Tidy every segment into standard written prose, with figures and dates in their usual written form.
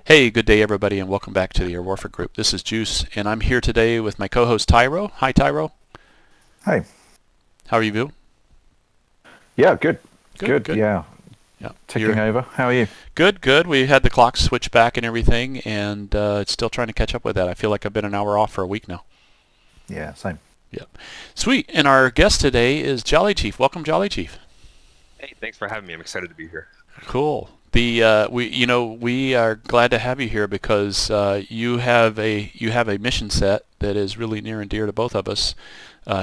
Hey, good day everybody, and welcome back to the Air Warfare Group. This is Juice, and I'm here today with my co-host Tyro. Hi Tyro. Hey. How are you, Bill? Yeah, good. Good, Good, good. yeah. Yeah, Ticking you're over. How are you? good, good. We had the clock switch back and everything, and it's still trying to catch up with that. I feel like I've been an hour off for a week now. Yeah, same. Yep. Sweet. And our guest today is Jolly Chief. Welcome, Jolly Chief. Hey, thanks for having me. I'm excited to be here. Cool. We are glad to have you here because you have a mission set that is really near and dear to both of us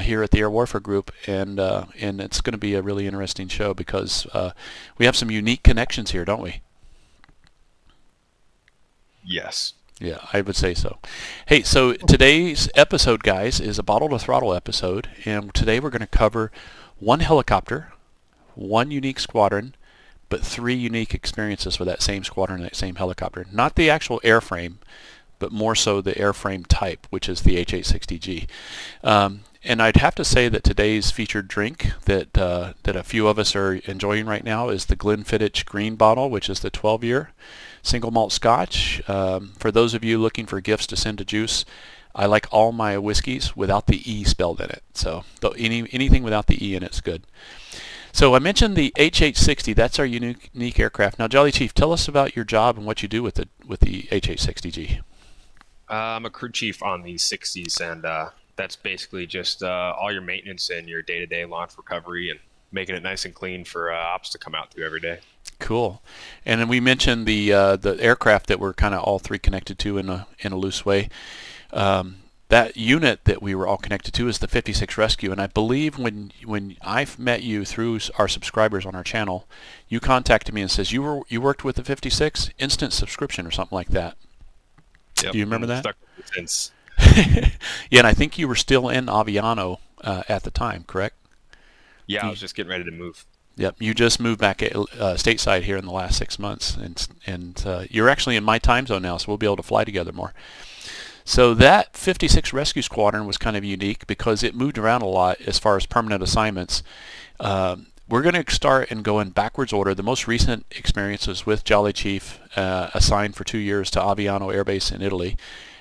here at the Air Warfare Group, and it's going to be a really interesting show because we have some unique connections here, don't we? Yes. Yeah, I would say so. Hey, so today's episode, guys, is a Bottle-To-Throttle episode, and today we're going to cover one helicopter, one unique squadron, but three unique experiences with that same squadron and that same helicopter. Not the actual airframe, but more so the airframe type, which is the HH-60G. And I'd have to say that today's featured drink that a few of us are enjoying right now is the Glenfiddich Green Bottle, which is the 12-year single malt Scotch. For those of you looking for gifts to send to Juice, I like all my whiskeys without the E spelled in it. So anything without the E in it's good. So I mentioned the HH-60. That's our unique aircraft. Now, Jolly Chief, tell us about your job and what you do with the HH-60G. I'm a crew chief on these 60s, and that's basically just all your maintenance and your day-to-day launch recovery and making it nice and clean for ops to come out to every day. Cool. And then we mentioned the aircraft that we're kind of all three connected to in a loose way. That unit that we were all connected to is the 56 Rescue, and I believe when I've met you through our subscribers on our channel, you contacted me and says you worked with the 56 instant subscription or something like that. Yep. Do you remember that? Stuck with it since. Yeah, and I think you were still in Aviano at the time, correct? Yeah, I You, was just getting ready to move. yep, you just moved back stateside here in the last 6 months, and you're actually in my time zone now, so we'll be able to fly together more. So that 56 Rescue Squadron was kind of unique because it moved around a lot as far as permanent assignments. We're going to start and go in backwards order. The most recent experience was with Jolly Chief, assigned for 2 years to Aviano Air Base in Italy.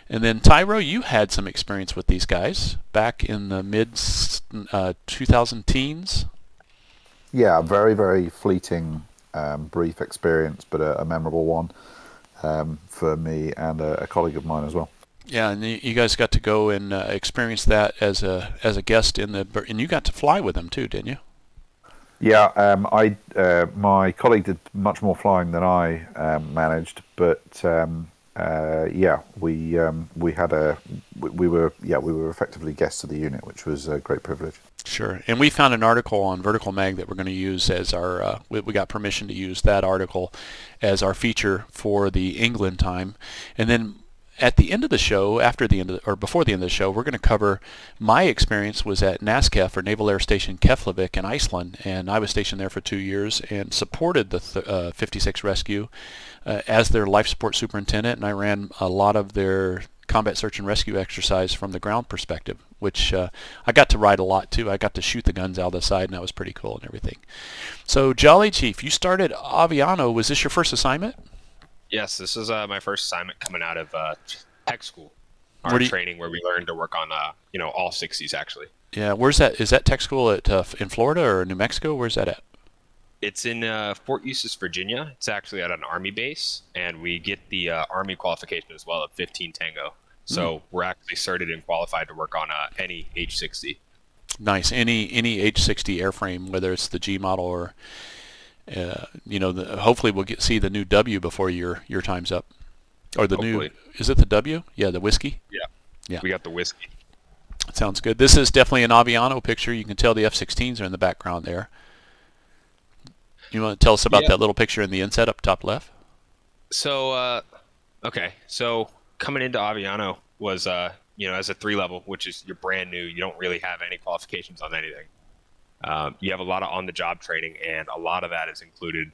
And then Tyro, you had some experience with these guys back in the mid 2000 teens. Yeah, very, very fleeting, brief experience, but a memorable one for me and a colleague of mine as well. Yeah, and you guys got to go and experience that as a guest and you got to fly with them too, didn't you? Yeah, my colleague did much more flying than I managed, but yeah, we were effectively guests of the unit, which was a great privilege. Sure. And we found an article on Vertical Mag that we're going to use as our, we got permission to use that article as our feature for the England time. And then at the end of the show, or before the end of the show, we're going to cover my experience was at NASCEF, or Naval Air Station Keflavik in Iceland, and I was stationed there for 2 years and supported the 56 Rescue as their life support superintendent, and I ran a lot of their combat search and rescue exercise from the ground perspective, which I got to ride a lot too. I got to shoot the guns out of the side, and that was pretty cool and everything. So, Jolly Chief, you started Aviano. Was this your first assignment? Yes, this is my first assignment coming out of tech school, Where our do you, training where we learned to work on all 60s actually. yeah, where's that? Is that tech school at in Florida or New Mexico? Where's that at? It's in Fort Eustis, Virginia. It's actually at an Army base, and we get the Army qualification as well at 15 Tango. So we're actually certified and qualified to work on any H60. Nice. Any H-60 airframe, whether it's the G model or hopefully we'll see the new W before your time's up, or the Hopefully. new. Is it the W? Yeah, the whiskey. Yeah, Yeah, we got the whiskey. sounds good. This is definitely an Aviano picture. You can tell the F-16s are in the background there. You want to tell us about Yeah. that little picture in the inset up top left? So, okay. So coming into Aviano was, as a 3 level, which is you're brand new. You don't really have any qualifications on anything. You have a lot of on-the-job training, and a lot of that is included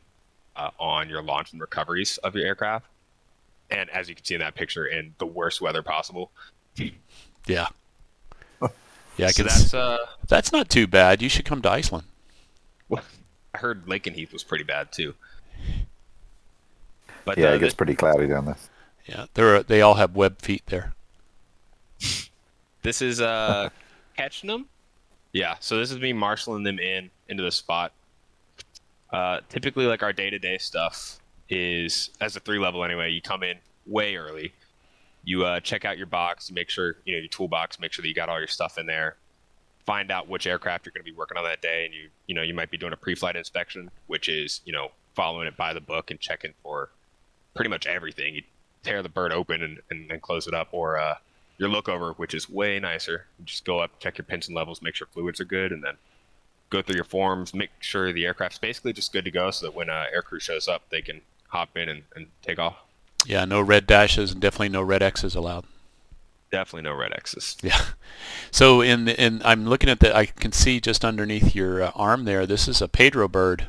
on your launch and recoveries of your aircraft. And as you can see in that picture, in the worst weather possible. Yeah. Yeah, I So can. That's not too bad. You should come to Iceland. I heard Lakenheath was pretty bad too. But Yeah, it gets pretty cloudy down there. Yeah, they all have web feet there. This is catching them. Yeah, so this is me marshaling them into the spot. Typically, like our day-to-day stuff is, as a 3-level anyway, you come in way early. You check out your box, you make sure, your toolbox, make sure that you got all your stuff in there. Find out which aircraft you're going to be working on that day, and you might be doing a pre-flight inspection, which is, following it by the book and checking for pretty much everything. You tear the bird open and then close it up, or your lookover, which is way nicer. You just go up, check your pinch and levels, make sure fluids are good, and then go through your forms, make sure the aircraft's basically just good to go, so that when Aircrew shows up, they can hop in and take off. Yeah, no red dashes and definitely no red X's allowed. Definitely no red X's. Yeah. So I'm looking at I can see just underneath your arm there, this is a Pedro bird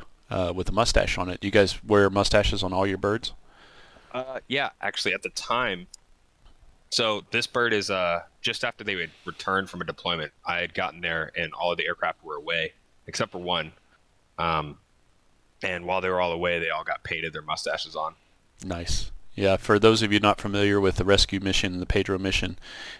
with a mustache on it. Do you guys wear mustaches on all your birds? Yeah, actually at the time. So this bird is just after they would return from a deployment. I had gotten there and all of the aircraft were away, except for one. And while they were all away, they all got painted their mustaches on. Nice. Yeah, for those of you not familiar with the rescue mission, the Pedro mission,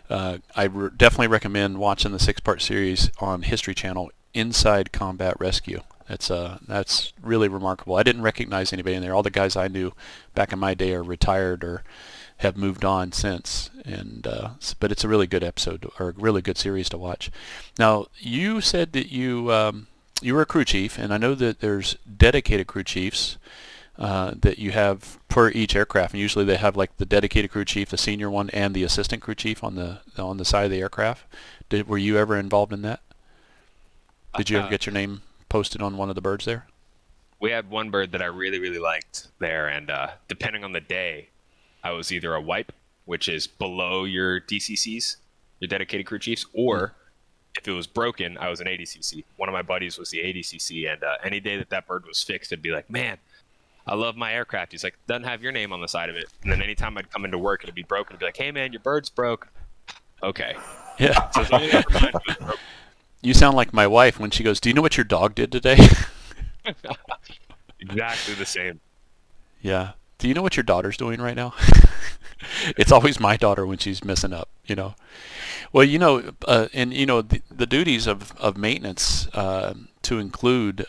definitely recommend watching the 6-part series on History Channel, Inside Combat Rescue. That's really remarkable. I didn't recognize anybody in there. All the guys I knew back in my day are retired or have moved on since, but it's a really good episode, or a really good series to watch. Now, you said that you were a crew chief, and I know that there's dedicated crew chiefs that you have per each aircraft, and usually they have like the dedicated crew chief, the senior one, and the assistant crew chief on the side of the aircraft. Were you ever involved in that? Did you ever get your name posted on one of the birds there? We had one bird that I really, really liked there, and depending on the day, I was either a wipe, which is below your DCCs, your dedicated crew chiefs, or if it was broken, I was an ADCC. One of my buddies was the ADCC, and any day that bird was fixed, it'd be like, man, I love my aircraft. He's like, doesn't have your name on the side of it. And then anytime I'd come into work, it'd be broken. It'd be like, hey, man, your bird's broke. Okay. Yeah. So as long as I remind you it's broken. You sound like my wife when she goes, do you know what your dog did today? Exactly the same. Yeah. Do you know what your daughter's doing right now? It's always my daughter when she's messing up, Well, the duties of maintenance to include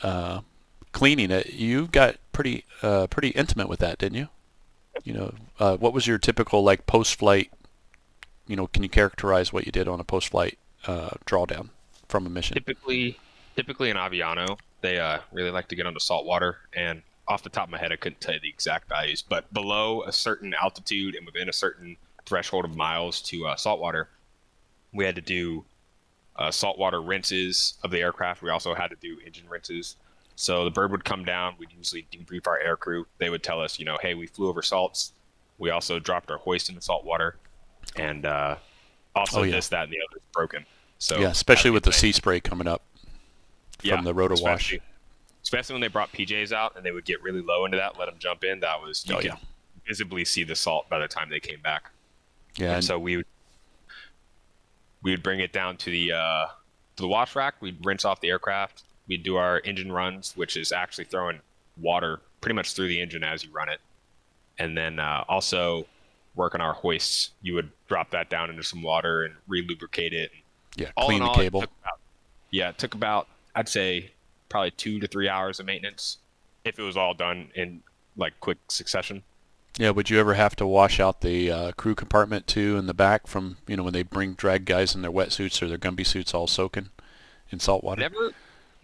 cleaning it, you got pretty intimate with that, didn't you? What was your typical post-flight? Can you characterize what you did on a post-flight drawdown from a mission? Typically in Aviano, they really like to get onto salt water, and off the top of my head, I couldn't tell you the exact values, but below a certain altitude and within a certain threshold of miles to saltwater, we had to do saltwater rinses of the aircraft. We also had to do engine rinses. So the bird would come down. We'd usually debrief our aircrew. They would tell us, hey, we flew over salts. We also dropped our hoist in the salt water, and also this, that, and the other is broken. So yeah, especially with the sea spray coming up from the rotor wash. Especially when they brought PJs out and they would get really low into that, let them jump in. That was you could visibly see the salt by the time they came back. Yeah, and so we would bring it down to the wash rack. We'd rinse off the aircraft. We'd do our engine runs, which is actually throwing water pretty much through the engine as you run it, and then also work on our hoists. You would drop that down into some water and re-lubricate it. Yeah, clean the cable. It took about I'd say probably 2 to 3 hours of maintenance if it was all done in quick succession. Yeah, would you ever have to wash out the crew compartment too in the back from when they drag guys in their wetsuits or their Gumby suits all soaking in salt water?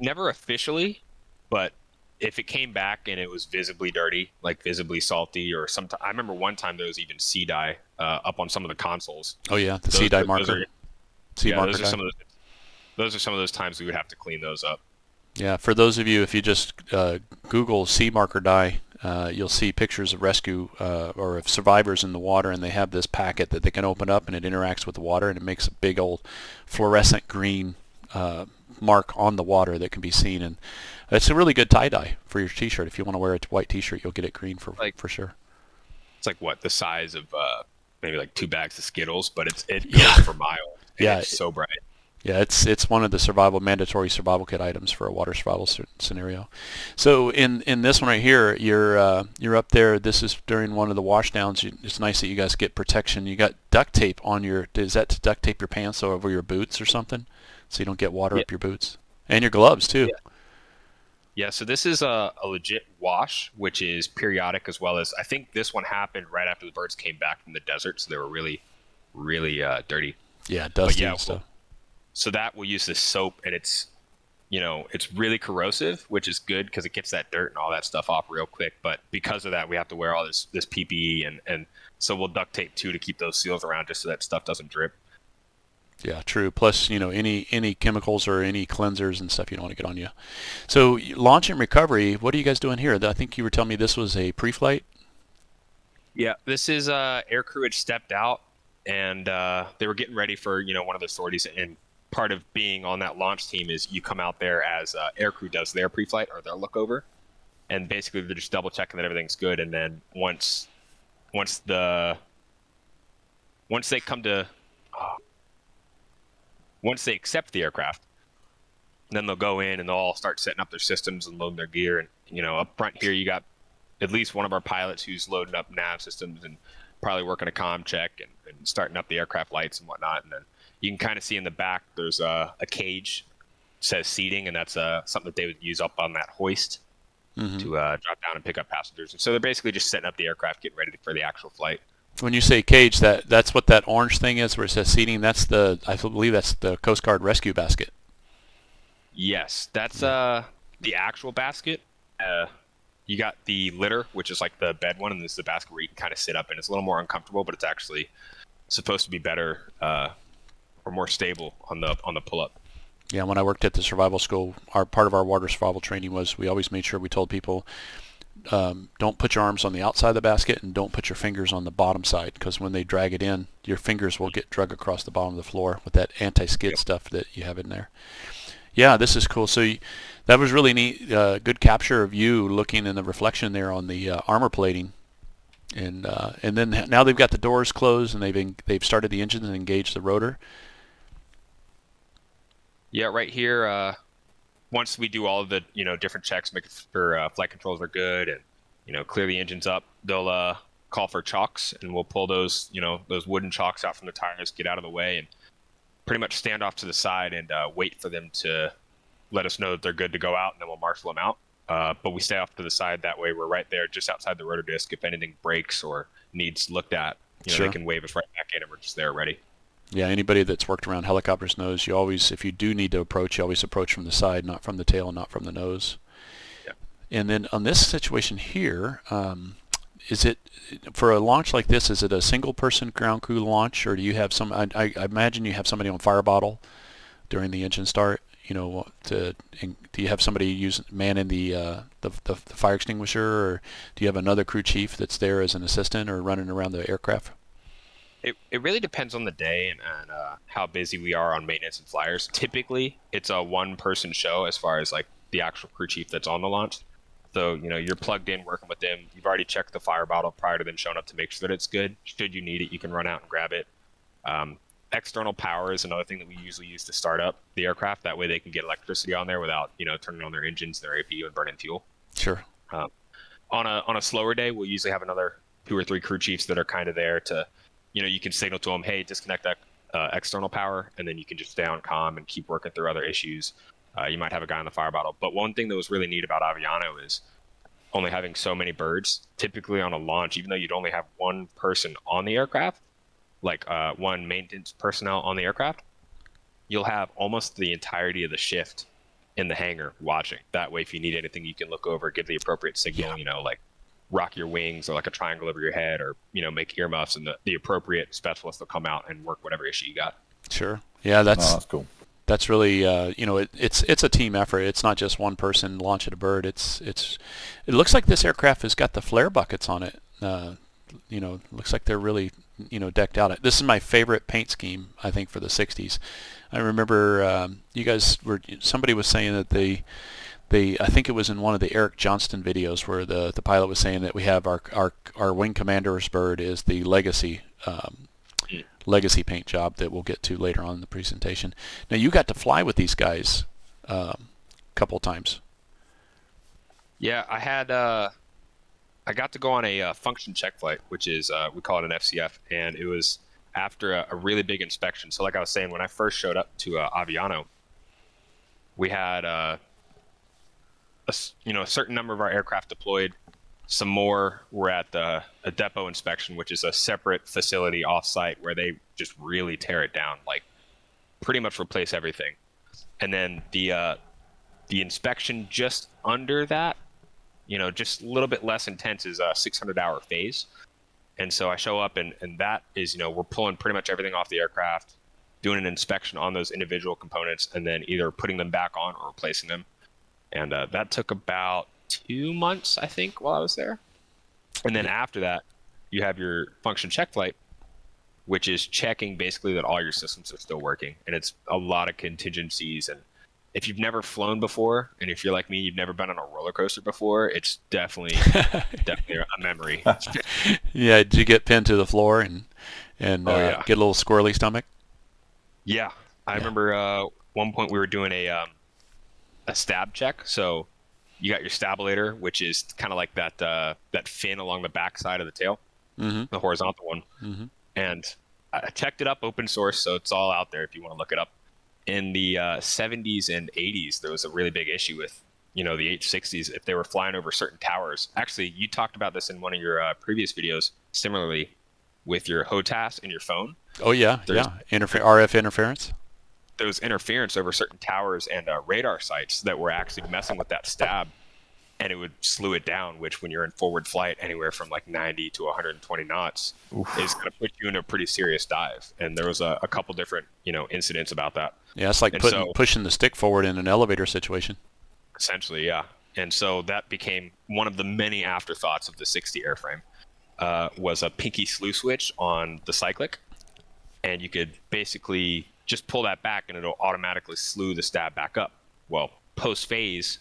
Never officially, but if it came back and it was visibly dirty, visibly salty, or I remember one time there was even sea dye up on some of the consoles. Oh yeah, the sea dye marker. Those are some of those times we would have to clean those up. Yeah, for those of you, if you just Google sea marker dye, you'll see pictures of rescue or of survivors in the water, and they have this packet that they can open up, and it interacts with the water, and it makes a big old fluorescent green mark on the water that can be seen. And it's a really good tie-dye for your t-shirt. If you want to wear a white t-shirt, you'll get it green for sure. It's the size of maybe 2 bags of Skittles, but it goes for miles. Yeah, it's so bright. Yeah, it's one of the mandatory survival kit items for a water survival scenario. So in this one right here, you're up there. This is during one of the washdowns. It's nice that you guys get protection. You got duct tape on your. Is that to duct tape your pants over your boots or something, so you don't get water up your boots and your gloves too? Yeah. Yeah, so this is a legit wash, which is periodic as well as I think this one happened right after the birds came back from the desert, so they were really, really dirty. Yeah, dusty Yeah, and stuff. so that we'll use this soap, and it's really corrosive, which is good because it gets that dirt and all that stuff off real quick. But because of that, we have to wear all this PPE, and so we'll duct tape too to keep those seals around just so that stuff doesn't drip. Yeah, true. Plus, any chemicals or any cleansers and stuff you don't want to get on you. So launch and recovery, what are you guys doing here? I think you were telling me this was a pre-flight? Yeah, this is Aircrew had stepped out, and they were getting ready for one of the sorties. And part of being on that launch team is you come out there as Aircrew does their pre-flight or their look over, and basically they're just double checking that everything's good. And then once they come to once they accept the aircraft, then they'll go in and they'll all start setting up their systems and loading their gear. And up front here you got at least one of our pilots who's loading up nav systems and probably working a comm check and starting up the aircraft lights and whatnot. And then you can kind of see in the back there's a cage that says seating, and that's something that they would use up on that hoist to drop down and pick up passengers. And so they're basically just setting up the aircraft, getting ready for the actual flight. When you say cage, that's what that orange thing is where it says seating. I believe that's the Coast Guard rescue basket. Yes, that's the actual basket. You got the litter, which is like the bed one, and this is the basket where you can kind of sit up in. It's a little more uncomfortable, but it's actually supposed to be better or more stable on the pull-up. Yeah, when I worked at the survival school, part of our water survival training was we always made sure we told people don't put your arms on the outside of the basket and don't put your fingers on the bottom side, because when they drag it in, your fingers will get drug across the bottom of the floor with that anti-skid stuff that you have in there. Yeah, this is cool. So that was really neat. Good capture of you looking in the reflection there on the armor plating, and then now they've got the doors closed and they've started the engine and engaged the rotor. Yeah, right here. Once we do all of the different checks, make sure flight controls are good, and clear the engines up, they'll call for chocks, and we'll pull those those wooden chocks out from the tires, get out of the way, and pretty much stand off to the side and wait for them to let us know that they're good to go out, and then we'll marshal them out. But we stay off to the side. That way we're right there just outside the rotor disc. If anything breaks or needs looked at, Sure. they can wave us right back in, and we're just there ready. Yeah, anybody that's worked around helicopters knows you always, if you do need to approach, you always approach from the side, not from the tail, not from the nose. Yeah. And then on this situation here, is it, for a launch like this, is it a single-person ground crew launch, or do you have I imagine you have somebody on fire bottle during the engine start, do you have somebody manning the fire extinguisher, or do you have another crew chief that's there as an assistant or running around the aircraft? It really depends on the day and how busy we are on maintenance and flyers. Typically, it's a one-person show as far as like the actual crew chief that's on the launch. So, you're plugged in working with them. You've already checked the fire bottle prior to them showing up to make sure that it's good. Should you need it, you can run out and grab it. External power is another thing that we usually use to start up the aircraft. That way they can get electricity on there without, turning on their engines, their APU, and burning fuel. Sure. On a slower day, we'll usually have another 2 or 3 crew chiefs that are kind of there to, you can signal to them, hey, disconnect that external power, and then you can just stay on comm and keep working through other issues. You might have a guy on the fire bottle. But one thing that was really neat about Aviano is only having so many birds. Typically on a launch, even though you'd only have one person on the aircraft, like one maintenance personnel on the aircraft, you'll have almost the entirety of the shift in the hangar watching. That way, if you need anything, you can look over, give the appropriate signal, like rock your wings or like a triangle over your head, or make earmuffs, and the appropriate specialist will come out and work whatever issue you got. Sure. Yeah, that's cool. That's really it's a team effort. It's not just one person launching a bird. It looks like this aircraft has got the flare buckets on it. Looks like they're really decked out. This is my favorite paint scheme, I think, for the 60s. I remember somebody was saying that I think it was in one of the Eric Johnston videos where the pilot was saying that we have our wing commander's bird is the legacy legacy paint job that we'll get to later on in the presentation. Now, you got to fly with these guys a couple times. Yeah, I got to go on a function check flight, which is we call it an FCF, and it was after a really big inspection. So, like I was saying, when I first showed up to Aviano, we had a certain number of our aircraft deployed. Some more were at a depot inspection, which is a separate facility off-site where they just really tear it down, like pretty much replace everything. And then the inspection just under that, just a little bit less intense, is a 600-hour phase. And so I show up, and that is, we're pulling pretty much everything off the aircraft, doing an inspection on those individual components, and then either putting them back on or replacing them. And that took about 2 months, I think, while I was there. And then after that, you have your function check flight, which is checking basically that all your systems are still working. And it's a lot of contingencies. And if you've never flown before, and if you're like me, you've never been on a roller coaster before, it's definitely a memory. Yeah, did you get pinned to the floor and get a little squirrely stomach? Yeah, I remember one point we were doing a stab check. So you got your stabulator, which is kind of like that fin along the back side of the tail, the horizontal one. And I checked it up, open source, so it's all out there if you want to look it up. In the 70s and 80s, there was a really big issue with, the H-60s if they were flying over certain towers. Actually, you talked about this in one of your previous videos, similarly, with your HOTAS and your phone. Oh, yeah, RF interference. There was interference over certain towers and radar sites that were actually messing with that stab, and it would slow it down, which when you're in forward flight anywhere from like 90 to 120 knots is going to put you in a pretty serious dive. And there was a couple different, incidents about that. Yeah, it's like pushing the stick forward in an elevator situation. Essentially, yeah. And so that became one of the many afterthoughts of the 60 airframe, was a pinky slew switch on the cyclic. And you could basically just pull that back and it'll automatically slew the stab back up. Well, post-phase,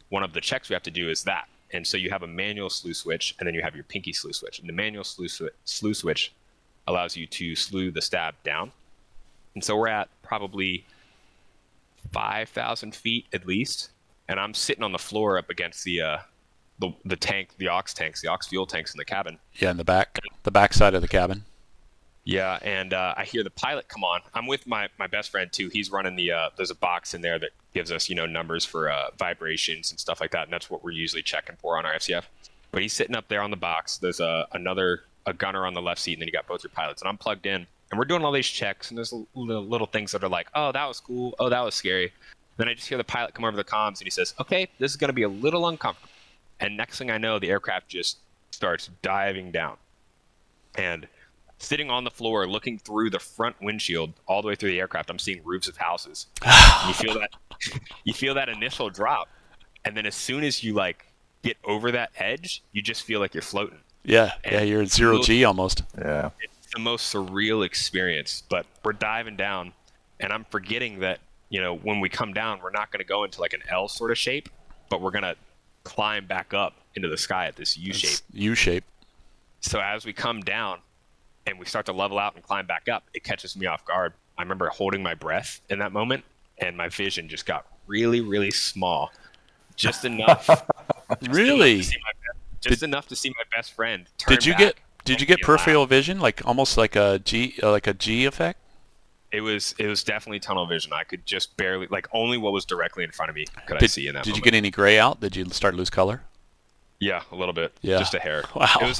one of the checks we have to do is that. And so you have a manual slew switch, and then you have your pinky slew switch. And the manual slew switch allows you to slew the stab down. And so we're at probably 5,000 feet at least, and I'm sitting on the floor up against the tank, the aux fuel tanks in the cabin. Yeah, in the back side of the cabin. Yeah, and I hear the pilot come on. I'm with my best friend too. He's running there's a box in there that gives us numbers for vibrations and stuff like that, and that's what we're usually checking for on our FCF. But he's sitting up there on the box. There's a gunner on the left seat, and then you got both your pilots, and I'm plugged in. And we're doing all these checks, and there's little things that are like, oh, that was cool. Oh, that was scary. Then I just hear the pilot come over the comms, and he says, okay, this is going to be a little uncomfortable. And next thing I know, the aircraft just starts diving down. And sitting on the floor, looking through the front windshield all the way through the aircraft, I'm seeing roofs of houses. And you feel that initial drop. And then as soon as you get over that edge, you just feel like you're floating. Yeah, you're at 0G almost. Yeah. The most surreal experience, but we're diving down, and I'm forgetting that when we come down, we're not going to go into like an L sort of shape, but we're going to climb back up into the sky at this U shape. So as we come down and we start to level out and climb back up, it catches me off guard. I remember holding my breath in that moment, and my vision just got really, really small, just enough. Really? Enough to see my best friend turn back. Did you get peripheral vision, almost like a G effect? It was definitely tunnel vision. I could just barely, only what was directly in front of me could I see in that moment. Did you get any gray out? Did you start to lose color? Yeah, a little bit. Yeah. Just a hair. Wow. It was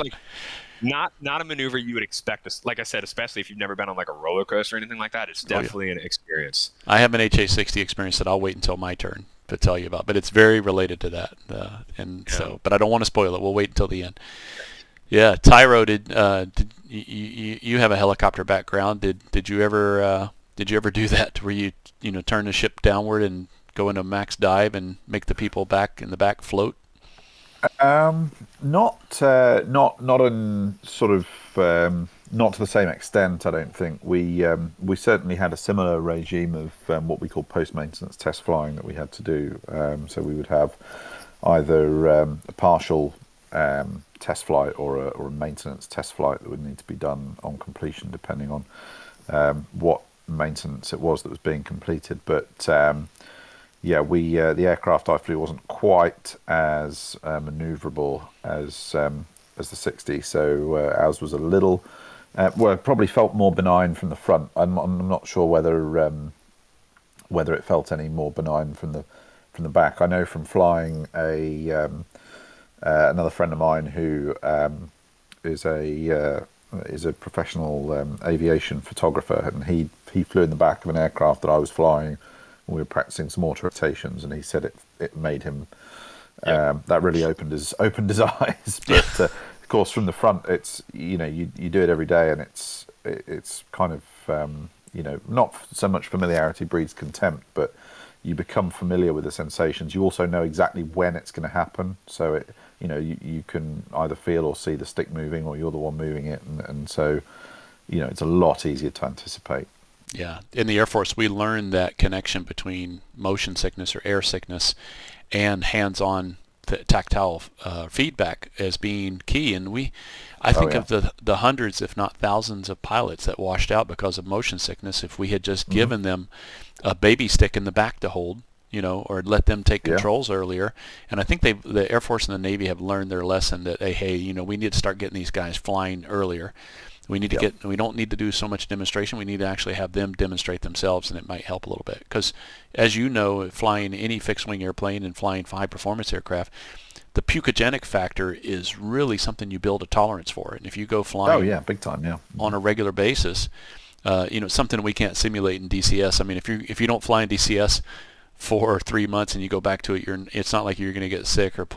not a maneuver you would expect. Like I said, especially if you've never been on a roller coaster or anything like that, it's definitely an experience. I have an HH-60 experience that I'll wait until my turn to tell you about, but it's very related to that. But I don't want to spoil it. We'll wait until the end. Yeah, Tyro, did you have a helicopter background? Did you ever do that where you turn the ship downward and go into a max dive and make the people back in the back float? Not in sort of not to the same extent. I don't think we certainly had a similar regime of what we call post-maintenance test flying that we had to do. So we would have either a partial test flight or a maintenance test flight that would need to be done on completion, depending on what maintenance it was that was being completed. But the aircraft I flew wasn't quite as manoeuvrable as the 60, so ours was a little. It probably felt more benign from the front. I'm not sure whether it felt any more benign from the back. I know from flying another friend of mine who is a professional aviation photographer, and he flew in the back of an aircraft that I was flying. We were practicing some auto rotations, and he said it made him. That really opened his eyes. But of course, from the front, it's you do it every day, and it's kind of not so much familiarity breeds contempt, but you become familiar with the sensations. You also know exactly when it's going to happen, so you can either feel or see the stick moving, or you're the one moving it, and so it's a lot easier to anticipate. Yeah, in the Air Force, we learned that connection between motion sickness or air sickness and hands-on tactile feedback as being key. And I think of the hundreds, if not thousands, of pilots that washed out because of motion sickness. If we had just given them a baby stick in the back to hold, or let them take controls earlier. And I think the Air Force and the Navy have learned their lesson that, hey, we need to start getting these guys flying earlier. We need to we don't need to do so much demonstration. We need to actually have them demonstrate themselves, and it might help a little bit. Because, as you know, flying any fixed-wing airplane and flying high-performance aircraft, the pukogenic factor is really something you build a tolerance for. And if you go flying big time, on a regular basis, something we can't simulate in DCS. I mean, if you don't fly in DCS for 3 months and you go back to it, it's not like you're going to get sick or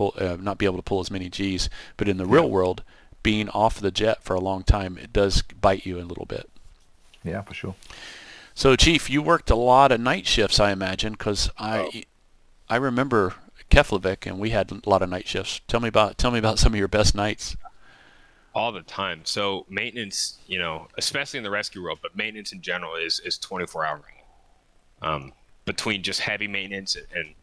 not be able to pull as many Gs. But in the real world, being off the jet for a long time, it does bite you a little bit. Yeah, for sure. So, Chief, you worked a lot of night shifts, I imagine, because I remember Keflavik, and we had a lot of night shifts. Tell me about some of your best nights. All the time. So maintenance, especially in the rescue world, but maintenance in general is 24-hour. Between just heavy maintenance and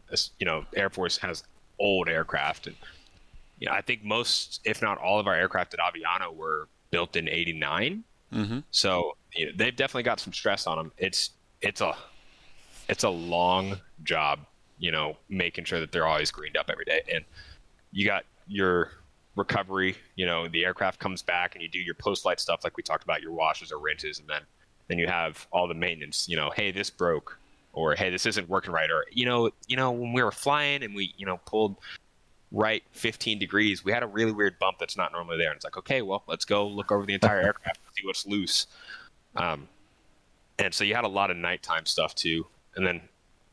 Air Force has old aircraft, and I think most, if not all, of our aircraft at Aviano were built in '89. Mm-hmm. So they've definitely got some stress on them. It's a long job, making sure that they're always greened up every day. And you got your recovery, the aircraft comes back and you do your post-flight stuff like we talked about, your washes or rinses, and then you have all the maintenance, hey, this broke, or hey, this isn't working right, or when we were flying and we pulled right 15 degrees, we had a really weird bump that's not normally there, and it's like, okay, well, let's go look over the entire aircraft and see what's loose. And so you had a lot of nighttime stuff too, and then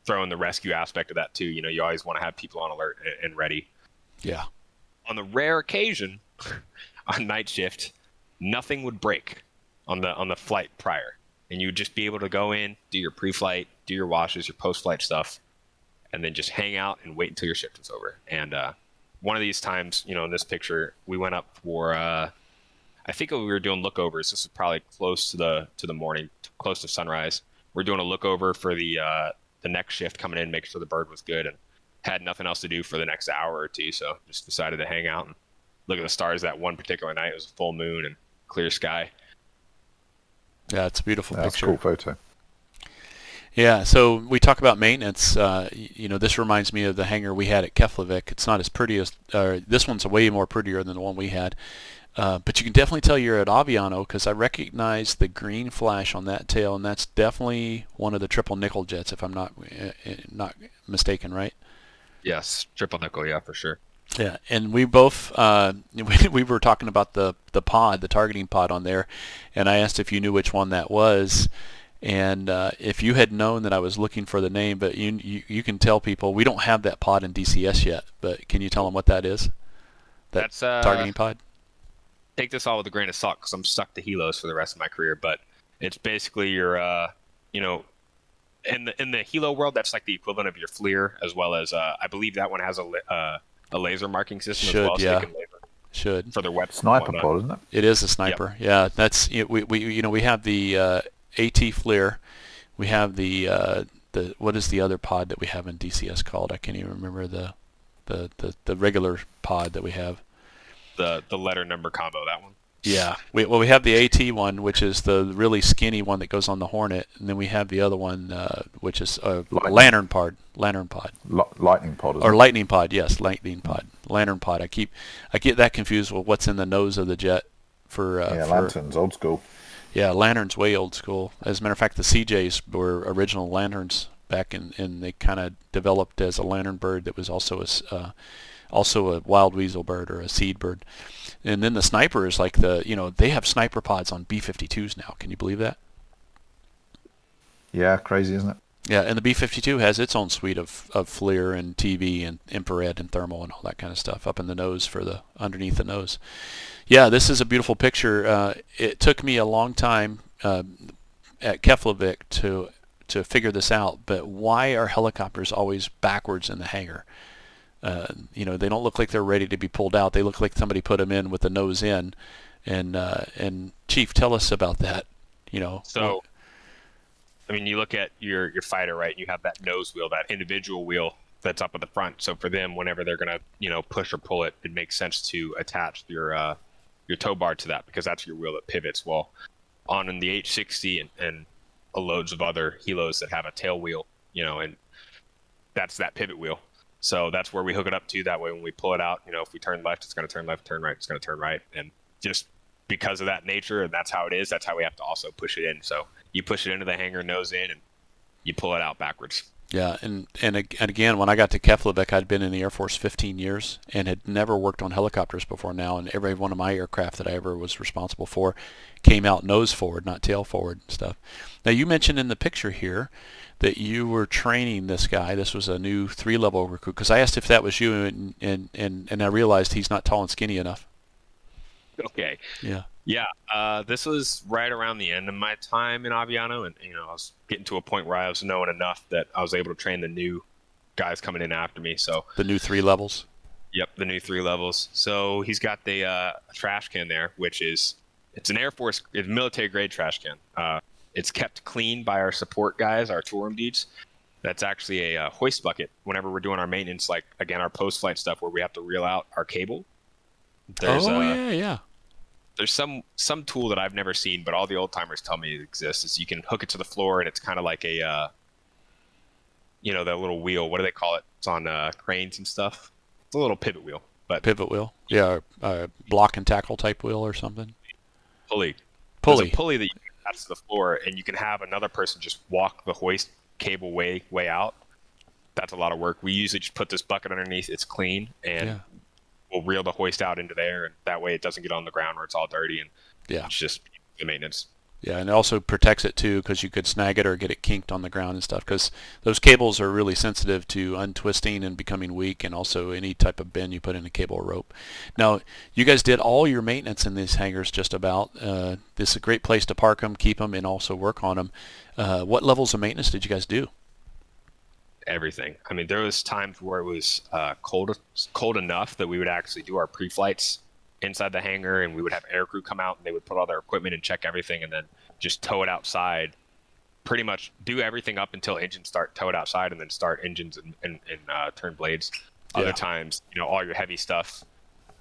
throw in the rescue aspect of that too. You always want to have people on alert and ready. Yeah. On the rare occasion on night shift, nothing would break on the flight prior, and you would just be able to go in, do your pre-flight, do your washes, your post-flight stuff, and then just hang out and wait until your shift was over. And one of these times, in this picture, we went up for I think we were doing lookovers. This was probably close to the morning, close to sunrise. We're doing a lookover for the next shift coming in, make sure the bird was good, and had nothing else to do for the next hour or two, so just decided to hang out and look at the stars that one particular night. It was a full moon and clear sky. Yeah, it's a beautiful picture. That's a cool photo. Yeah, so we talk about maintenance. This reminds me of the hangar we had at Keflavik. It's not as pretty as this one's way more prettier than the one we had. But you can definitely tell you're at Aviano because I recognize the green flash on that tail, and that's definitely one of the triple nickel jets, if I'm not mistaken, right? Yes, triple nickel, yeah, for sure. Yeah, and we both we were talking about the pod, the targeting pod on there, and I asked if you knew which one that was. And if you had known that I was looking for the name, but you can tell people we don't have that pod in DCS yet. But can you tell them what that is? That's targeting pod. Take this all with a grain of salt because I'm stuck to helos for the rest of my career. But it's basically your, in the helo world, that's like the equivalent of your FLIR, as well as I believe that one has a laser marking system as well. Yeah. So laser Should. For their weapons. Sniper pod, isn't it? It is a sniper. Yep. Yeah, that's we have the AT FLIR. We have the what is the other pod that we have in DCS called? I can't even remember the regular pod that we have. The letter number combo, that one. Yeah. We have the AT one, which is the really skinny one that goes on the Hornet, and then we have the other one, which is a lantern pod. Lightning pod, isn't Or it? lightning pod, yes, lightning pod, lantern pod. I get that confused with what's in the nose of the jet. Lanterns, old school. Yeah, lanterns way old school. As a matter of fact, the CJs were original lanterns back in they kind of developed as a lantern bird that was also a wild weasel bird or a seed bird. And then the sniper is like they have sniper pods on B-52s now. Can you believe that? Yeah, crazy, isn't it? Yeah, and the B-52 has its own suite of FLIR and TV and infrared and thermal and all that kind of stuff up in the nose underneath the nose. Yeah, this is a beautiful picture. It took me a long time at Keflavik to figure this out, but why are helicopters always backwards in the hangar? They don't look like they're ready to be pulled out. They look like somebody put them in with the nose in. And Chief, tell us about that. So, I mean, you look at your fighter, right? You have that nose wheel, that individual wheel that's up at the front. So for them, whenever they're gonna, push or pull it, it makes sense to attach your tow bar to that, because that's your wheel that pivots. Well, on in the H-60 and loads of other helos that have a tail wheel, and that's that pivot wheel. So that's where we hook it up to. That way, when we pull it out, if we turn left, it's going to turn left. Turn right, it's going to turn right. And just because of that nature, and that's how it is, that's how we have to also push it in. So you push it into the hangar, nose in, and you pull it out backwards. Yeah, and again, when I got to Keflavik, I'd been in the Air Force 15 years and had never worked on helicopters before now, and every one of my aircraft that I ever was responsible for came out nose forward, not tail forward and stuff. Now, you mentioned in the picture here that you were training this guy. This was a new 3-level recruit, because I asked if that was you, and I realized he's not tall and skinny enough. Okay. Yeah. Yeah. This was right around the end of my time in Aviano, and I was getting to a point where I was knowing enough that I was able to train the new guys coming in after me. So the new 3 levels. Yep, the new 3 levels. So he's got the trash can there, which it's an Air Force, it's military grade trash can. It's kept clean by our support guys, our tour MDs. That's actually a hoist bucket whenever we're doing our maintenance, like, again, our post-flight stuff where we have to reel out our cable. Yeah. There's some tool that I've never seen, but all the old timers tell me it exists. Is you can hook it to the floor, and it's kind of like that little wheel. What do they call it? It's on cranes and stuff. It's a little pivot wheel. Pivot wheel? Yeah, block and tackle type wheel or something? Pulley. There's a pulley that you can attach to the floor, and you can have another person just walk the hoist cable way out. That's a lot of work. We usually just put this bucket underneath. It's clean, and we'll reel the hoist out into there, and that way it doesn't get on the ground where it's all dirty, and it's just the maintenance. Yeah, and it also protects it too, because you could snag it or get it kinked on the ground and stuff, because those cables are really sensitive to untwisting and becoming weak, and also any type of bend you put in a cable or rope. Now, you guys did all your maintenance in these hangars just about. This is a great place to park them, keep them, and also work on them. What levels of maintenance did you guys do? Everything. I mean, there was times where it was cold enough that we would actually do our pre-flights inside the hangar, and we would have Aircrew come out, and they would put all their equipment and check everything, and then just tow it outside. Pretty much do everything up until engines start, tow it outside, and then start engines and turn blades. Other times, all your heavy stuff,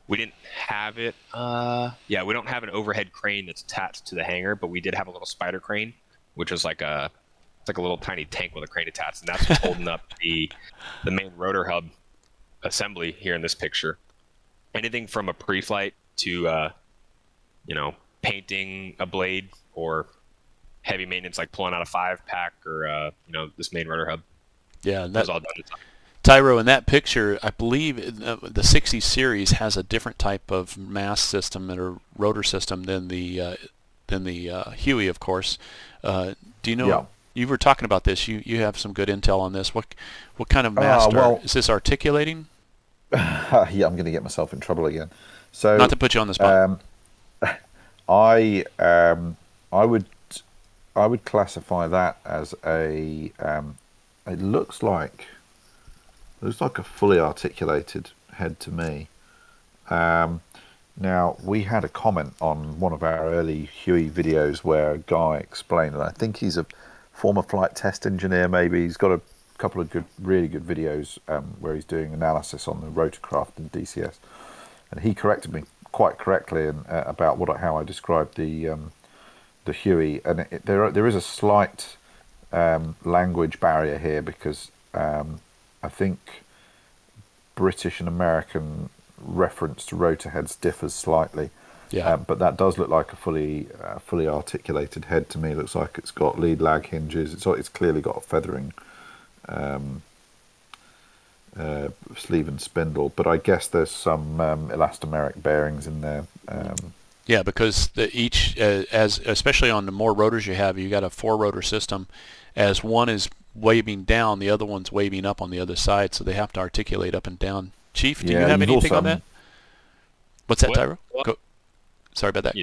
we didn't have it. We don't have an overhead crane that's attached to the hangar, but we did have a little spider crane, which was like a little tiny tank with a crane attached, and that's what's holding up the main rotor hub assembly here in this picture. Anything from a pre-flight to painting a blade, or heavy maintenance like pulling out a 5-pack, or this main rotor hub. Yeah, that's all done. Tyro, in that picture, I believe the 60 series has a different type of mast system or rotor system than the Huey, of course. Do you know? Yeah. You were talking about this. You have some good intel on this. What kind of mast? Is this articulating? I'm going to get myself in trouble again. So, not to put you on the spot. I would classify that as a. It looks like a fully articulated head to me. Now, we had a comment on one of our early Huey videos where a guy explained, and I think he's a former flight test engineer. Maybe he's got a couple of really good videos where he's doing analysis on the rotorcraft and DCS, and he corrected me quite correctly about how I described the Huey, and there is a slight language barrier here because I think British and American reference to rotor heads differs slightly. Yeah. But that does look like a fully articulated head to me. It looks like it's got lead lag hinges. It's clearly got a feathering sleeve and spindle. But I guess there's some elastomeric bearings in there. Yeah, because especially on the more rotors you have, you got a 4-rotor system. As one is waving down, the other one's waving up on the other side, so they have to articulate up and down. Chief, do you have anything on that? What's that, Tyro? Go. Sorry about that.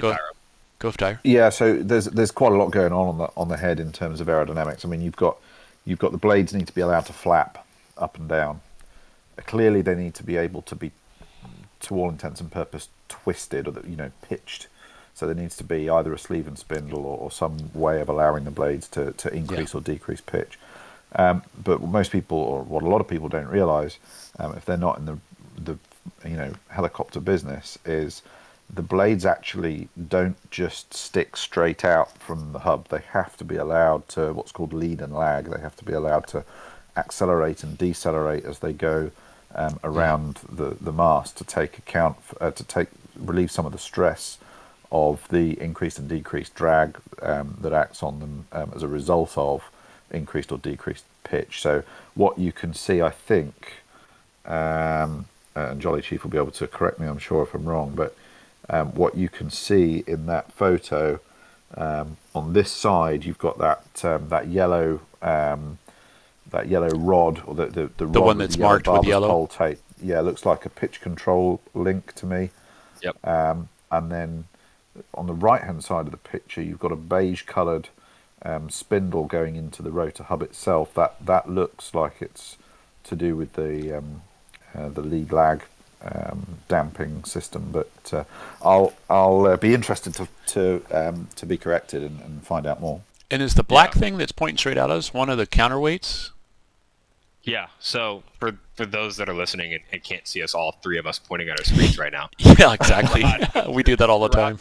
Go, Tyro. Yeah, so there's quite a lot going on the head in terms of aerodynamics. I mean, you've got the blades need to be allowed to flap up and down. Clearly, they need to be able to be, to all intents and purposes, twisted or pitched. So there needs to be either a sleeve and spindle or some way of allowing the blades to increase or decrease pitch. But what most people, or what a lot of people don't realise, if they're not in the helicopter business, is the blades actually don't just stick straight out from the hub. They have to be allowed to what's called lead and lag. They have to be allowed to accelerate and decelerate as they go around the mast to take account relieve some of the stress of the increased and decreased drag that acts on them as a result of increased or decreased pitch. So what you can see, I think, and Jolly Chief will be able to correct me, I'm sure, if I'm wrong, but what you can see in that photo on this side, you've got that yellow rod, or the rod one that's marked with yellow. Pole tape. Yeah, it looks like a pitch control link to me. Yep. And then on the right-hand side of the picture, you've got a beige-coloured spindle going into the rotor hub itself. That looks like it's to do with the lead lag damping system, but I'll be interested to be corrected and find out more. And is the black thing that's pointing straight at us one of the counterweights? Yeah. So for those that are listening and can't see us, all three of us pointing at our screens right now. Yeah, exactly. We do that all the time.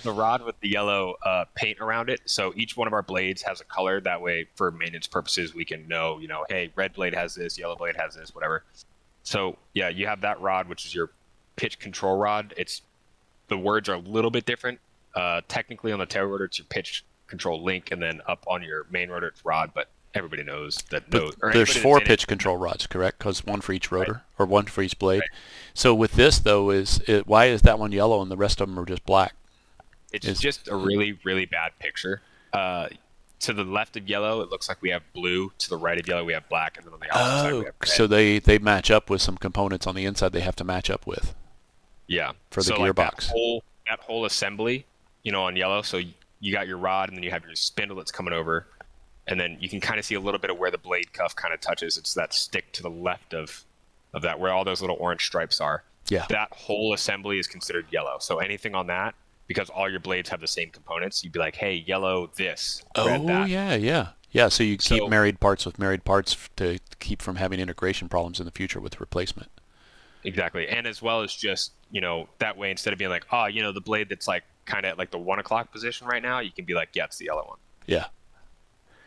The rod with the yellow paint around it. So each one of our blades has a color. That way, for maintenance purposes, we can know, hey, red blade has this, yellow blade has this, whatever. So yeah, you have that rod, which is your pitch control rod. The words are a little bit different. Technically, on the tail rotor, it's your pitch control link, and then up on your main rotor, it's rod. But everybody knows that. There's 4 pitch control rods, correct? Because one for each rotor, or one for each blade. Right. So with this, though, why is that one yellow and the rest of them are just black? It's just a really, really bad picture. To the left of yellow, it looks like we have blue. To the right of yellow, we have black, and then on the opposite side, we have red. So they match up with some components on the inside they have to match up with. Yeah. For the gearbox. Like that whole assembly, on yellow. So you got your rod, and then you have your spindle that's coming over, and then you can kind of see a little bit of where the blade cuff kind of touches. It's that stick to the left of that, where all those little orange stripes are. Yeah. That whole assembly is considered yellow. So anything on that, because all your blades have the same components, you'd be like, hey, yellow this, red that. Yeah, so you keep married parts with married parts to keep from having integration problems in the future with replacement. Exactly. And as well as just, that way, instead of being like, the blade that's like kind of at like the 1 o'clock position right now, you can be like, yeah, it's the yellow one. Yeah.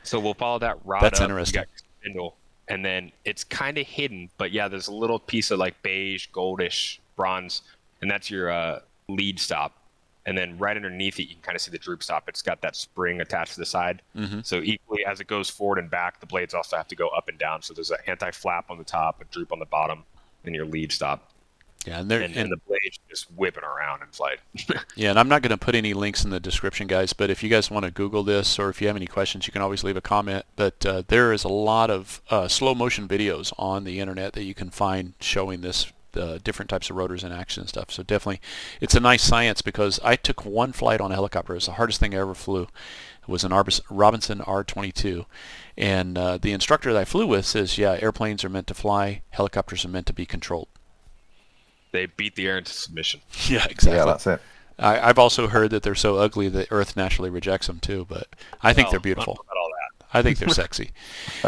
So we'll follow that rod That's up. interesting. You got your spindle, and then it's kind of hidden, but yeah, there's a little piece of like beige, goldish, bronze, and that's your lead stop. And then right underneath it, you can kind of see the droop stop. It's got that spring attached to the side. Mm-hmm. So equally, as it goes forward and back, the blades also have to go up and down. So there's an anti-flap on the top, a droop on the bottom, and your lead stop. Yeah, and the blades just whipping around in flight. Yeah, and I'm not going to put any links in the description, guys, but if you guys want to Google this, or if you have any questions, you can always leave a comment. But there is a lot of slow motion videos on the internet that you can find showing this, different types of rotors in action and stuff. So definitely, it's a nice science, because I took one flight on a helicopter. It was the hardest thing I ever flew. It was an Robinson R-22. And the instructor that I flew with says, yeah, airplanes are meant to fly, helicopters are meant to be controlled. They beat the air into submission. Yeah, exactly. Yeah, that's it. I've also heard that they're so ugly that Earth naturally rejects them too, but I think they're beautiful. Not all that. I think they're sexy.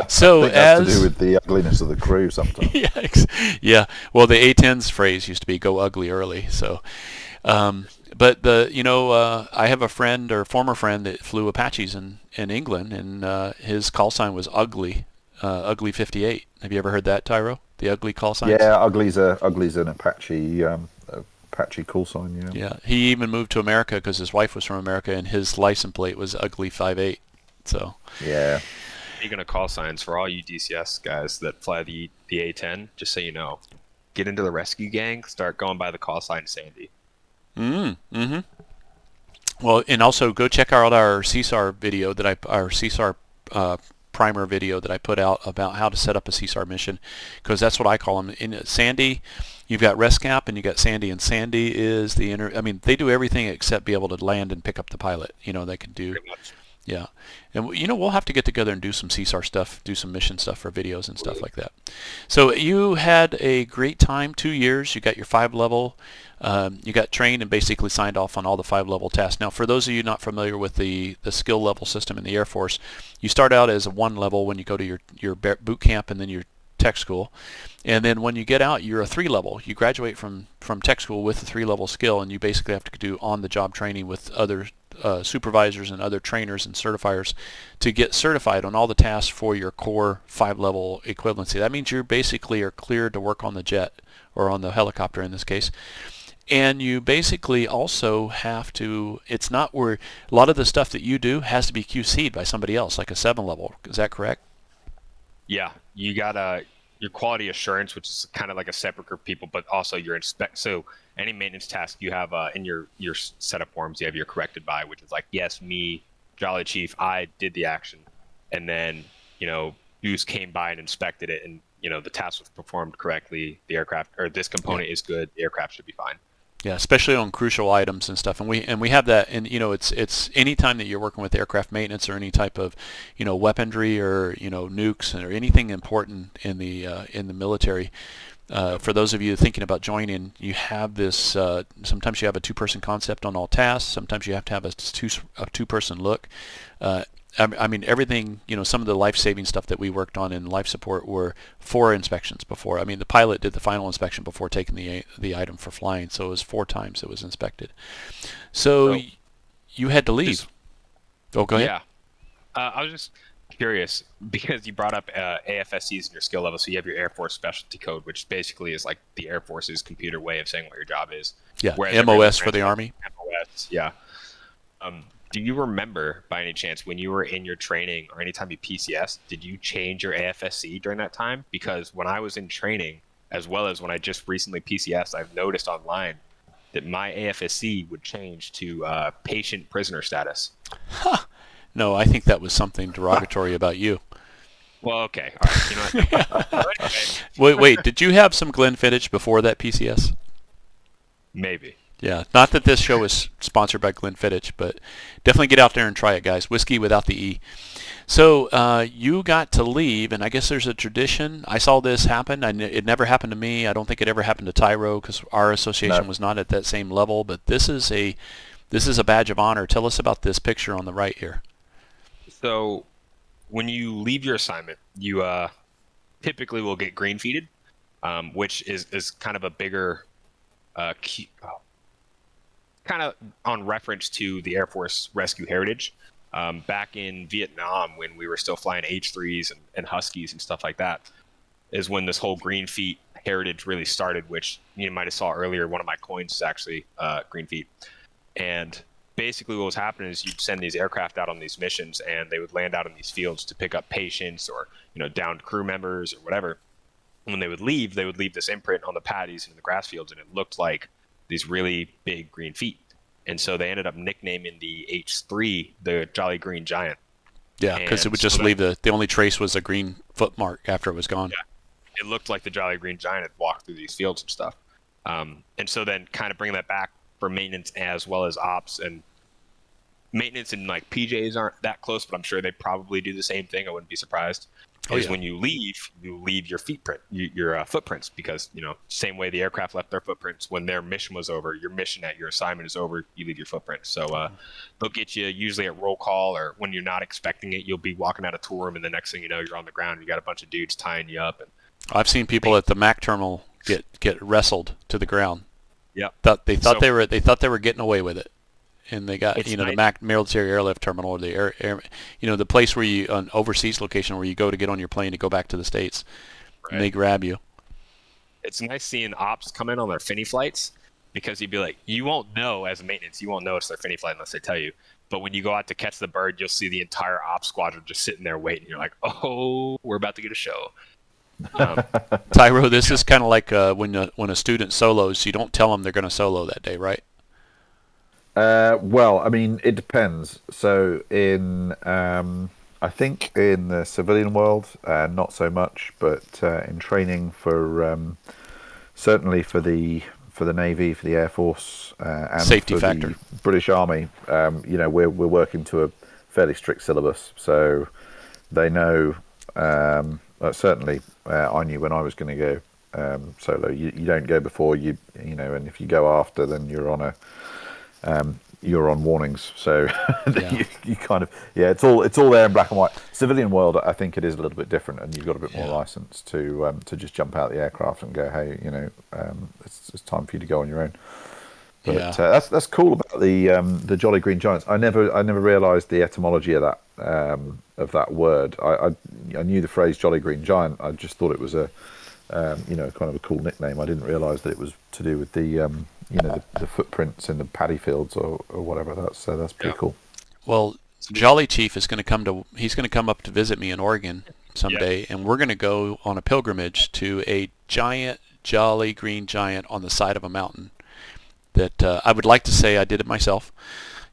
So I think that's to do with the ugliness of the crew sometimes. yeah. Well, the A-10's phrase used to be "go ugly early." So, but I have a friend or former friend that flew Apaches in England, and his call sign was Ugly, Ugly 58. Have you ever heard that, Tyro? The Ugly call sign? Yeah, ugly's an Apache call sign. Yeah. Yeah. He even moved to America because his wife was from America, and his license plate was Ugly 58. So. Yeah. Speaking of call signs, for all you DCS guys that fly the A10, just so you know, get into the rescue gang, start going by the call sign Sandy. Mm-hmm. Well, and also go check out our CSAR video our CSAR primer video that I put out about how to set up a CSAR mission, because that's what I call them. In Sandy, you've got ResCap and you got Sandy, and Sandy is they do everything except be able to land and pick up the pilot. They can do. Pretty much. Yeah. And we'll have to get together and do some CSAR stuff, do some mission stuff for videos and stuff like that. So you had a great time, 2 years. You got your 5-level. You got trained and basically signed off on all the 5-level tasks. Now, for those of you not familiar with the skill level system in the Air Force, you start out as a 1 level when you go to your boot camp and then your tech school. And then when you get out, you're a 3 level. You graduate from tech school with a 3-level skill, and you basically have to do on-the-job training with other supervisors and other trainers and certifiers to get certified on all the tasks for your core 5-level equivalency. That means you basically are cleared to work on the jet, or on the helicopter in this case. And you basically also have to, it's not where a lot of the stuff that you do has to be QC'd by somebody else, like a 7-level. Is that correct? Yeah, you got your quality assurance, which is kind of like a separate group of people, but also your inspect. So any maintenance task you have in your setup forms, you have your corrected by, which is like, yes, me, Jolly Chief, I did the action, and then Goose came by and inspected it, and the task was performed correctly. The aircraft, or this component is good. The aircraft should be fine. Yeah, especially on crucial items and stuff, and we have that, and it's any time that you're working with aircraft maintenance or any type of weaponry or nukes or anything important in the military. For those of you thinking about joining, you have this. Sometimes you have a 2-person concept on all tasks. Sometimes you have to have a two-person look. I mean, everything, some of the life-saving stuff that we worked on in life support were 4 inspections before. I mean, the pilot did the final inspection before taking the item for flying, so it was 4 times it was inspected. So you had to leave. Go ahead. Yeah. I was just curious, because you brought up AFSCs in your skill level, so you have your Air Force Specialty Code, which basically is like the Air Force's computer way of saying what your job is. Yeah, MOS for the Army. MOS, yeah. Do you remember, by any chance, when you were in your training or anytime you PCS, did you change your AFSC during that time? Because when I was in training, as well as when I just recently PCS, I've noticed online that my AFSC would change to patient prisoner status. Huh. No, I think that was something derogatory about you. Well, okay. All right. You know what? Wait, did you have some Glenfiddich before that PCS? Maybe. Yeah, not that this show is sponsored by Glenfiddich, but definitely get out there and try it, guys. Whiskey without the E. So you got to leave, and I guess there's a tradition. I saw this happen. It never happened to me. I don't think it ever happened to Tyro, because our association was not at that same level. But this is a badge of honor. Tell us about this picture on the right here. So when you leave your assignment, you typically will get green feeded, which is kind of a bigger kind of on reference to the Air Force Rescue Heritage. Back in Vietnam, when we were still flying H-3s and Huskies and stuff like that, is when this whole green feet heritage really started, which you might have saw earlier. One of my coins is actually green feet. And basically what was happening is you'd send these aircraft out on these missions, and they would land out in these fields to pick up patients or downed crew members or whatever. And when they would leave this imprint on the paddies and the grass fields, and it looked like these really big green feet. And so they ended up nicknaming the H3 the Jolly Green Giant. Yeah, because it would just leave the only trace was a green foot mark after it was gone. Yeah, it looked like the Jolly Green Giant had walked through these fields and stuff. And so then kind of bringing that back for maintenance as well as ops, and maintenance and like PJs aren't that close, but I'm sure they probably do the same thing. I wouldn't be surprised. When you leave your your footprints, because same way the aircraft left their footprints when their mission was over. Your mission at your assignment is over. You leave your footprints. So they'll get you usually at roll call, or when you're not expecting it. You'll be walking out of tour room, and the next thing you know, you're on the ground. And you got a bunch of dudes tying you up. And I've seen people at the Mac terminal get wrestled to the ground. Yep. They thought they were getting away with it. And they got the Mac military airlift terminal, or the air the place where you, an overseas location where you go to get on your plane to go back to the States, right. And they grab you. It's nice seeing ops come in on their Finny flights, because you'd be like, you won't know as maintenance, you won't know it's their Finny flight unless they tell you. But when you go out to catch the bird, you'll see the entire ops squadron just sitting there waiting. You're like, oh, we're about to get a show. Tyro, this is kind of like when a student solos, you don't tell them they're going to solo that day, right? Well, I mean, it depends. So I think in the civilian world, not so much, but in training for certainly for the Navy, for the Air Force, and safety for factor. the British Army, we're working to a fairly strict syllabus, so they know. Certainly, I knew when I was going to go solo. You don't go before and if you go after, then you're on you're on warnings, so yeah. you kind of it's all there in black and white. Civilian world, I think it is a little bit different, and you've got a bit more license to just jump out the aircraft and go, hey, it's time for you to go on your own. But that's cool about the Jolly Green Giants. I never realised the etymology of that word. I knew the phrase Jolly Green Giant. I just thought it was a kind of a cool nickname. I didn't realise that it was to do with the the footprints in the paddy fields or whatever. That's pretty cool. Well, Jolly Chief is going to he's going to come up to visit me in Oregon someday, and we're going to go on a pilgrimage to a giant Jolly Green Giant on the side of a mountain. That I would like to say I did it myself.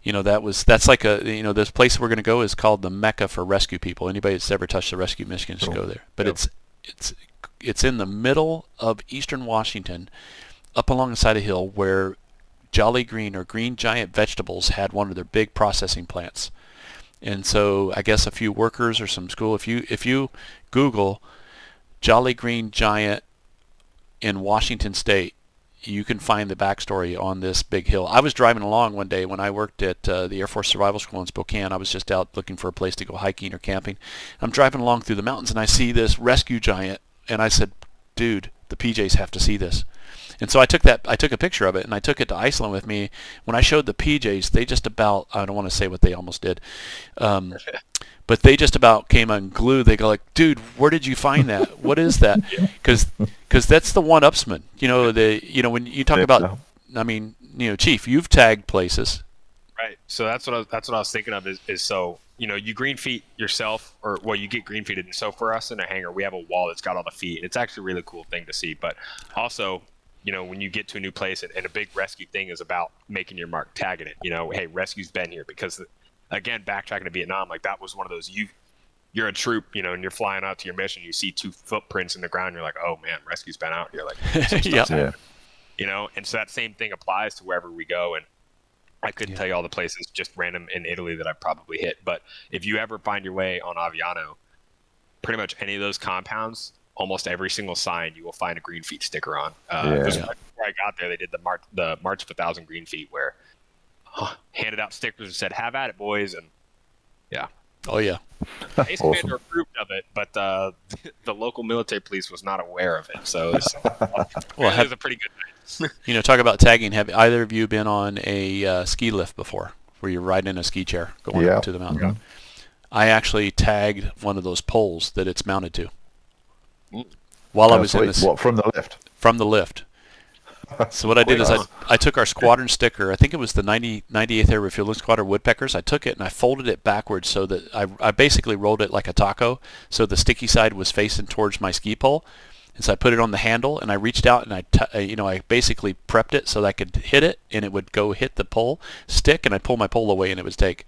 That's like this place we're going to go is called the Mecca for rescue people. Anybody that's ever touched the rescue mission should go there. But it's in the middle of eastern Washington, up along the side of a hill where Jolly Green or Green Giant Vegetables had one of their big processing plants. And so I guess a few workers or some school, if you Google Jolly Green Giant in Washington State, you can find the backstory on this big hill. I was driving along one day when I worked at the Air Force Survival School in Spokane. I was just out looking for a place to go hiking or camping. I'm driving along through the mountains, and I see this rescue giant, and I said, dude, the PJs have to see this. And so I took a picture of it, and I took it to Iceland with me. When I showed the PJs, they just about, I don't want to say what they almost did, but they just about came unglued. They go like, dude, where did you find that? What is that? Because that's the one-upsman. When you talk about, I mean, Chief, you've tagged places. Right. So that's what I was thinking of is so, you green feet yourself, or you get green feeted. And so for us in a hangar, we have a wall that's got all the feet, and it's actually a really cool thing to see. But also, when you get to a new place, and a big rescue thing is about making your mark, tagging it, hey, rescue's been here. Because again, backtracking to Vietnam, like that was one of those, you're a troop, and you're flying out to your mission, you see two footprints in the ground, you're like, oh man, rescue's been out here. Like, yeah. And so that same thing applies to wherever we go. And I couldn't tell you all the places just random in Italy that I've probably hit. But if you ever find your way on Aviano, pretty much any of those compounds, almost every single sign, you will find a green feet sticker on. Before I got there, they did the March of 1,000 Green Feet, where handed out stickers and said, have at it, boys. And yeah. Oh, yeah. Base Commander approved of it, but the local military police was not aware of it. So it was a pretty good night. Talk about tagging. Have either of you been on a ski lift before, where you're riding in a ski chair going up to the mountain? Yeah. I actually tagged one of those poles that it's mounted to. While I was in this, what, from the lift? From the lift. So what I did is I took our squadron sticker. I think it was the 98th Air Refueling Squadron Woodpeckers. I took it and I folded it backwards so that I basically rolled it like a taco, so the sticky side was facing towards my ski pole. And so I put it on the handle, and I reached out and I basically prepped it so that I could hit it, and it would go hit the pole stick, and I'd pull my pole away and it would take.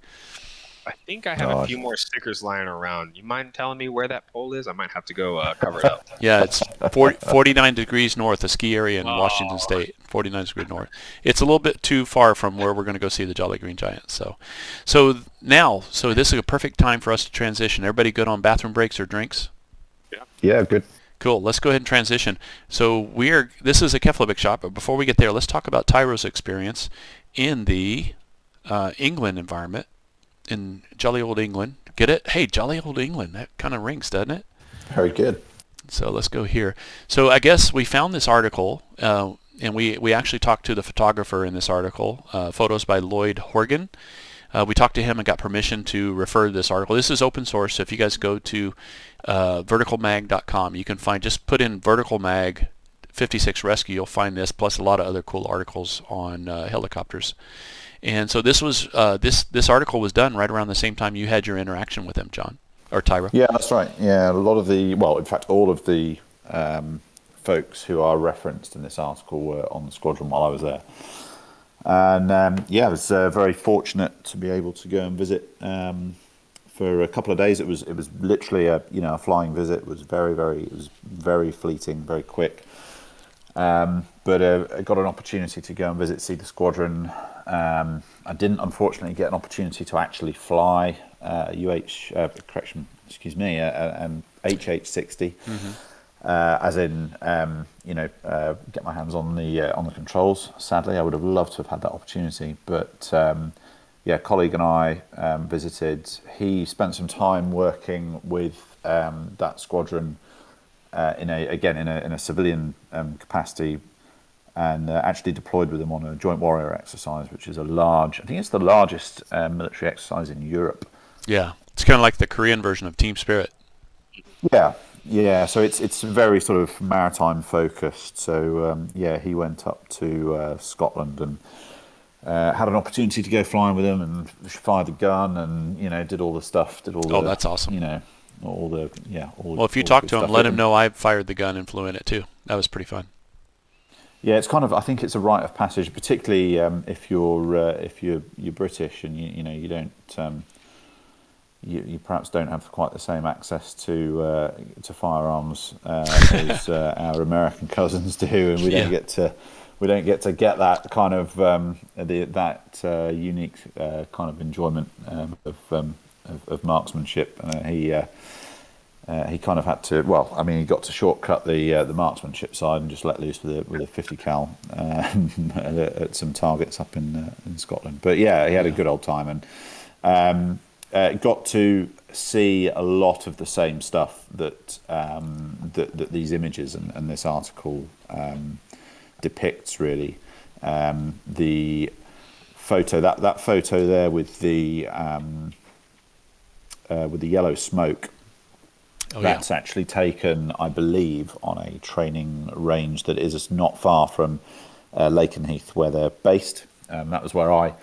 I think I have a few more stickers lying around. You mind telling me where that pole is? I might have to go cover it up. Yeah, it's 49 degrees north, a ski area in Washington State. 49 degrees north. It's a little bit too far from where we're going to go see the Jolly Green Giant. So this is a perfect time for us to transition. Everybody good on bathroom breaks or drinks? Yeah, good. Cool. Let's go ahead and transition. So this is a Keflavik shot, but before we get there, let's talk about Tyro's experience in the England environment, in jolly old England. Get it? Hey, jolly old England. That kind of rings, doesn't it? Very good. So let's go here. So I guess we found this article, and we actually talked to the photographer in this article, photos by Lloyd Horgan. We talked to him and got permission to refer to this article. This is open source, so if you guys go to verticalmag.com, you can just put in Vertical Mag 56 Rescue, you'll find this, plus a lot of other cool articles on helicopters. And so this was this article was done right around the same time you had your interaction with him, John, or Tyro. Yeah, that's right. Yeah, a lot of in fact, all of the folks who are referenced in this article were on the squadron while I was there. And I was very fortunate to be able to go and visit for a couple of days. It was literally a flying visit. It was very fleeting, very quick. But I got an opportunity to go and see the squadron. I didn't unfortunately get an opportunity to actually fly an HH-60. Mm-hmm. As in, get my hands on the controls. Sadly, I would have loved to have had that opportunity. But colleague and I visited. He spent some time working with that squadron in a civilian capacity, and actually deployed with them on a joint warrior exercise, which is I think it's the largest military exercise in Europe. Yeah, it's kind of like the Korean version of Team Spirit. Yeah, so it's very sort of maritime focused. So he went up to Scotland and had an opportunity to go flying with him and fired the gun and did all the stuff. That's awesome. Well, if you talk to him, let him know I fired the gun and flew in it too. That was pretty fun. Yeah, it's kind of. I think it's a rite of passage, particularly if you're British and you don't. You perhaps don't have quite the same access to firearms as our American cousins do, and we don't get to get that kind of unique kind of enjoyment of marksmanship. He kind of had to. Well, I mean, he got to shortcut the marksmanship side and just let loose with a 50 cal at some targets up in Scotland. But yeah, he had a good old time and. Got to see a lot of the same stuff that these images and this article depicts. Really, the photo that photo there with the yellow smoke. That's actually taken, I believe, on a training range that is not far from Lakenheath, where they're based. That was where I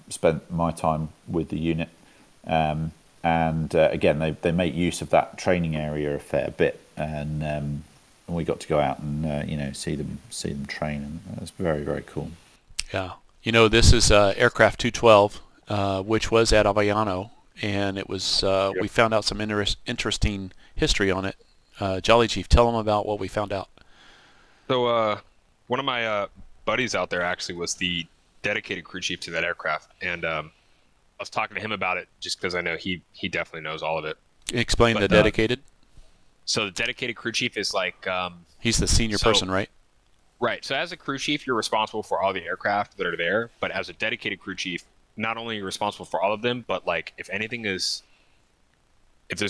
spent my time with the unit. Again, they make use of that training area a fair bit, and we got to go out and see them train, and it was very, very cool. Yeah, this is aircraft 212, which was at Aviano, and it was we found out some interesting history on it. Jolly Chief, tell them about what we found out. So one of my buddies out there actually was the dedicated crew chief to that aircraft, and I was talking to him about it just because I know he definitely knows all of it. Explain the dedicated. So the dedicated crew chief is like he's the senior person, right? Right. So as a crew chief, you're responsible for all the aircraft that are there. But as a dedicated crew chief, not only are you responsible for all of them, but like if there's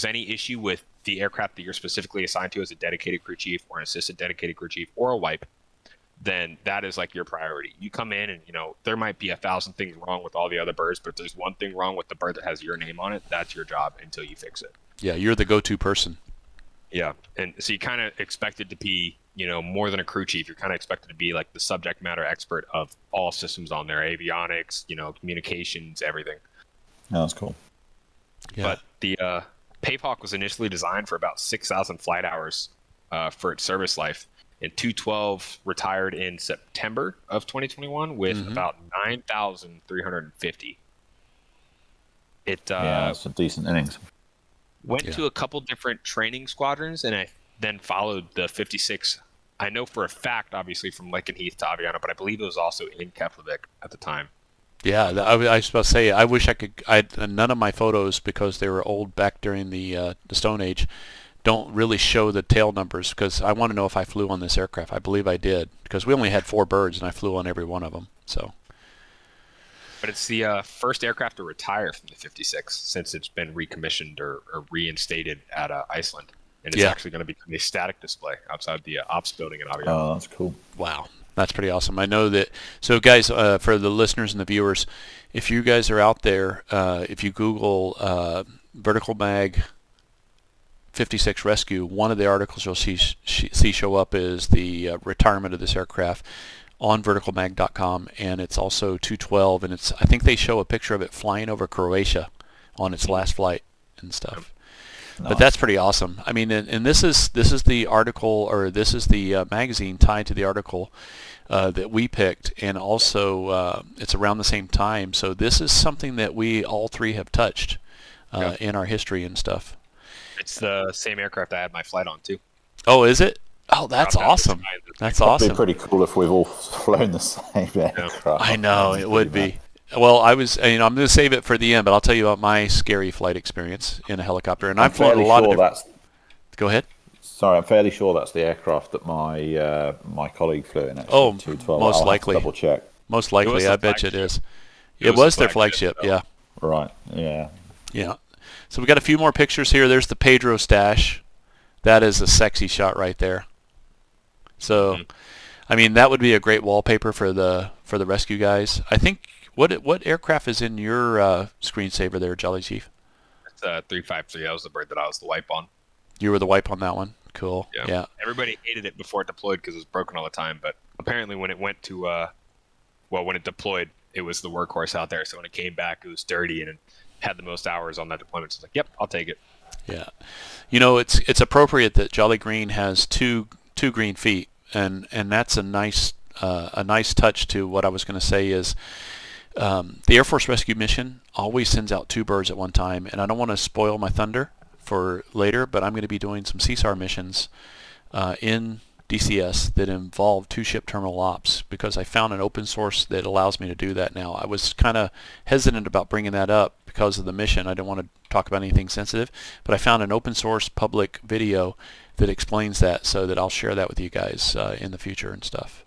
any issue with the aircraft that you're specifically assigned to as a dedicated crew chief or an assistant dedicated crew chief or a wipe, then that is like your priority. You come in and there might be 1,000 things wrong with all the other birds, but if there's one thing wrong with the bird that has your name on it, that's your job until you fix it. Yeah, you're the go-to person. Yeah, and so you kind of expected to be more than a crew chief. You're kind of expected to be like the subject matter expert of all systems on there, avionics, communications, everything. Oh, that's cool. Yeah. But the Pavehawk was initially designed for about 6,000 flight hours for its service life. And 212 retired in September of 2021 with about 9,350. That's some decent innings. Went to a couple different training squadrons, and I then followed the 56. I know for a fact, obviously, from Lakenheath to Aviano, but I believe it was also in Keflavik at the time. Yeah, I was supposed to say, I wish I could. None of my photos, because they were old back during the Stone Age, don't really show the tail numbers because I want to know if I flew on this aircraft. I believe I did because we only had 4 birds and I flew on every one of them. So. But it's the first aircraft to retire from the 56 since it's been recommissioned or reinstated at Iceland. And it's actually going to become a static display outside the ops building in Aviano. Oh, that's cool. Wow. That's pretty awesome. I know that. So, guys, for the listeners and the viewers, if you guys are out there, if you Google Vertical Mag 56 Rescue, one of the articles you'll see show up is the retirement of this aircraft on verticalmag.com, and it's also 212, and it's, I think they show a picture of it flying over Croatia on its last flight and stuff. Nice. But that's pretty awesome. I mean, and this is the article, or this is the magazine tied to the article that we picked, and also it's around the same time. So this is something that we all three have touched in our history and stuff. It's the same aircraft I had my flight on too. Oh, is it? Oh, that's awesome. That's awesome. It'd be pretty cool if we've all flown the same aircraft. I know, it would be. Well, I'm going to save it for the end, but I'll tell you about my scary flight experience in a helicopter. And I've flown a lot of different... Go ahead. Sorry, I'm fairly sure that's the aircraft that my colleague flew in. Actually, oh, 212. most I'll likely. Double check. Most likely, I bet you it is. It was their flagship, yeah. Right, yeah. Yeah. So we got a few more pictures here. There's the Pedro stash. That is a sexy shot right there. So, I mean, that would be a great wallpaper for the rescue guys. I think what aircraft is in your screensaver there, Jolly Chief? It's 353. That was the bird that I was the wipe on. You were the wipe on that one. Cool. Yeah. Everybody hated it before it deployed because it was broken all the time. But apparently, when it went to when it deployed, it was the workhorse out there. So when it came back, it was dirty and it had the most hours on that deployment. So it's like, yep, I'll take it. Yeah. You know, it's appropriate that Jolly Green has two green feet, and that's a nice touch to what I was going to say is the Air Force Rescue Mission always sends out 2 birds at one time, and I don't want to spoil my thunder for later, but I'm going to be doing some CSAR missions in DCS that involve 2-ship terminal ops because I found an open source that allows me to do that now. I was kind of hesitant about bringing that up because of the mission. I didn't want to talk about anything sensitive, but I found an open source public video that explains that, so that I'll share that with you guys in the future and stuff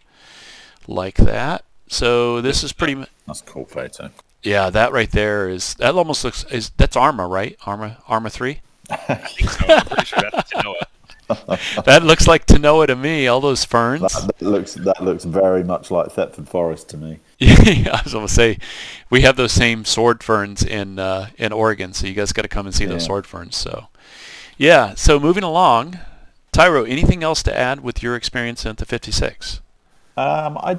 like that. So this is pretty much... That's a cool photo. Yeah, that right there that almost looks... That's Arma, right? Arma 3? I think so. I'm pretty sure that's Tanoa. That looks like Tanoa to me, all those ferns. That looks very much like Thetford Forest to me. Yeah, I was going to say, we have those same sword ferns in Oregon, so you guys got to come and see those sword ferns. So, yeah, so moving along, Tyro, anything else to add with your experience at the 56? I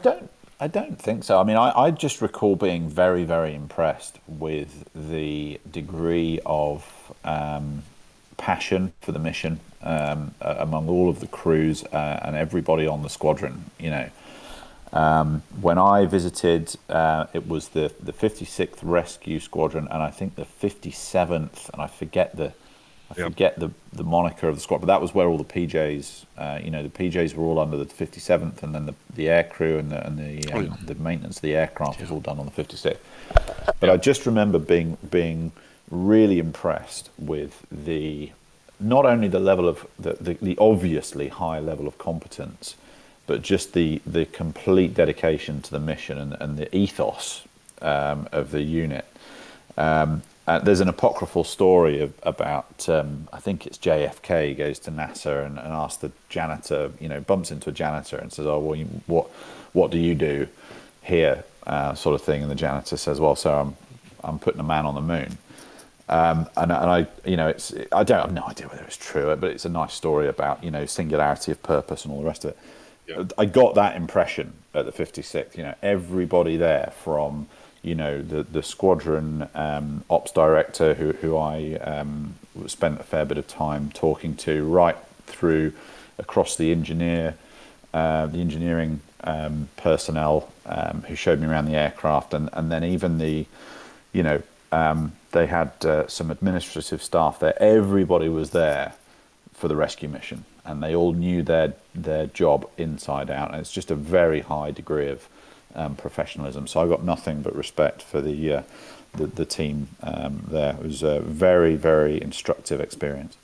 don't think so. I mean, I just recall being very, very impressed with the degree of passion for the mission among all of the crews and everybody on the squadron. You know, when I visited, it was the 56th Rescue Squadron, and I think the 57th, and I forget the moniker of the squad, but that was where all the PJs, the PJs were all under the 57th, and then the aircrew and the maintenance of the aircraft was all done on the 56th. But I just remember being really impressed with not only the level of the obviously high level of competence, but just the complete dedication to the mission and the ethos of the unit. There's an apocryphal story about, I think it's JFK goes to NASA and asks the janitor, bumps into a janitor and says, "Oh, well, what do you do here?" Sort of thing. And the janitor says, "Well, sir, I'm putting a man on the moon." And I, I don't have no idea whether it's true, but it's a nice story about, singularity of purpose and all the rest of it. Yeah. I got that impression at the 56th, everybody there from, the squadron ops director who I spent a fair bit of time talking to, right through across the engineering personnel who showed me around the aircraft, and then even the, they had some administrative staff there. Everybody was there for the rescue mission, and they all knew their job inside out. And it's just a very high degree of professionalism. So I got nothing but respect for the team there. It was a very, very instructive experience.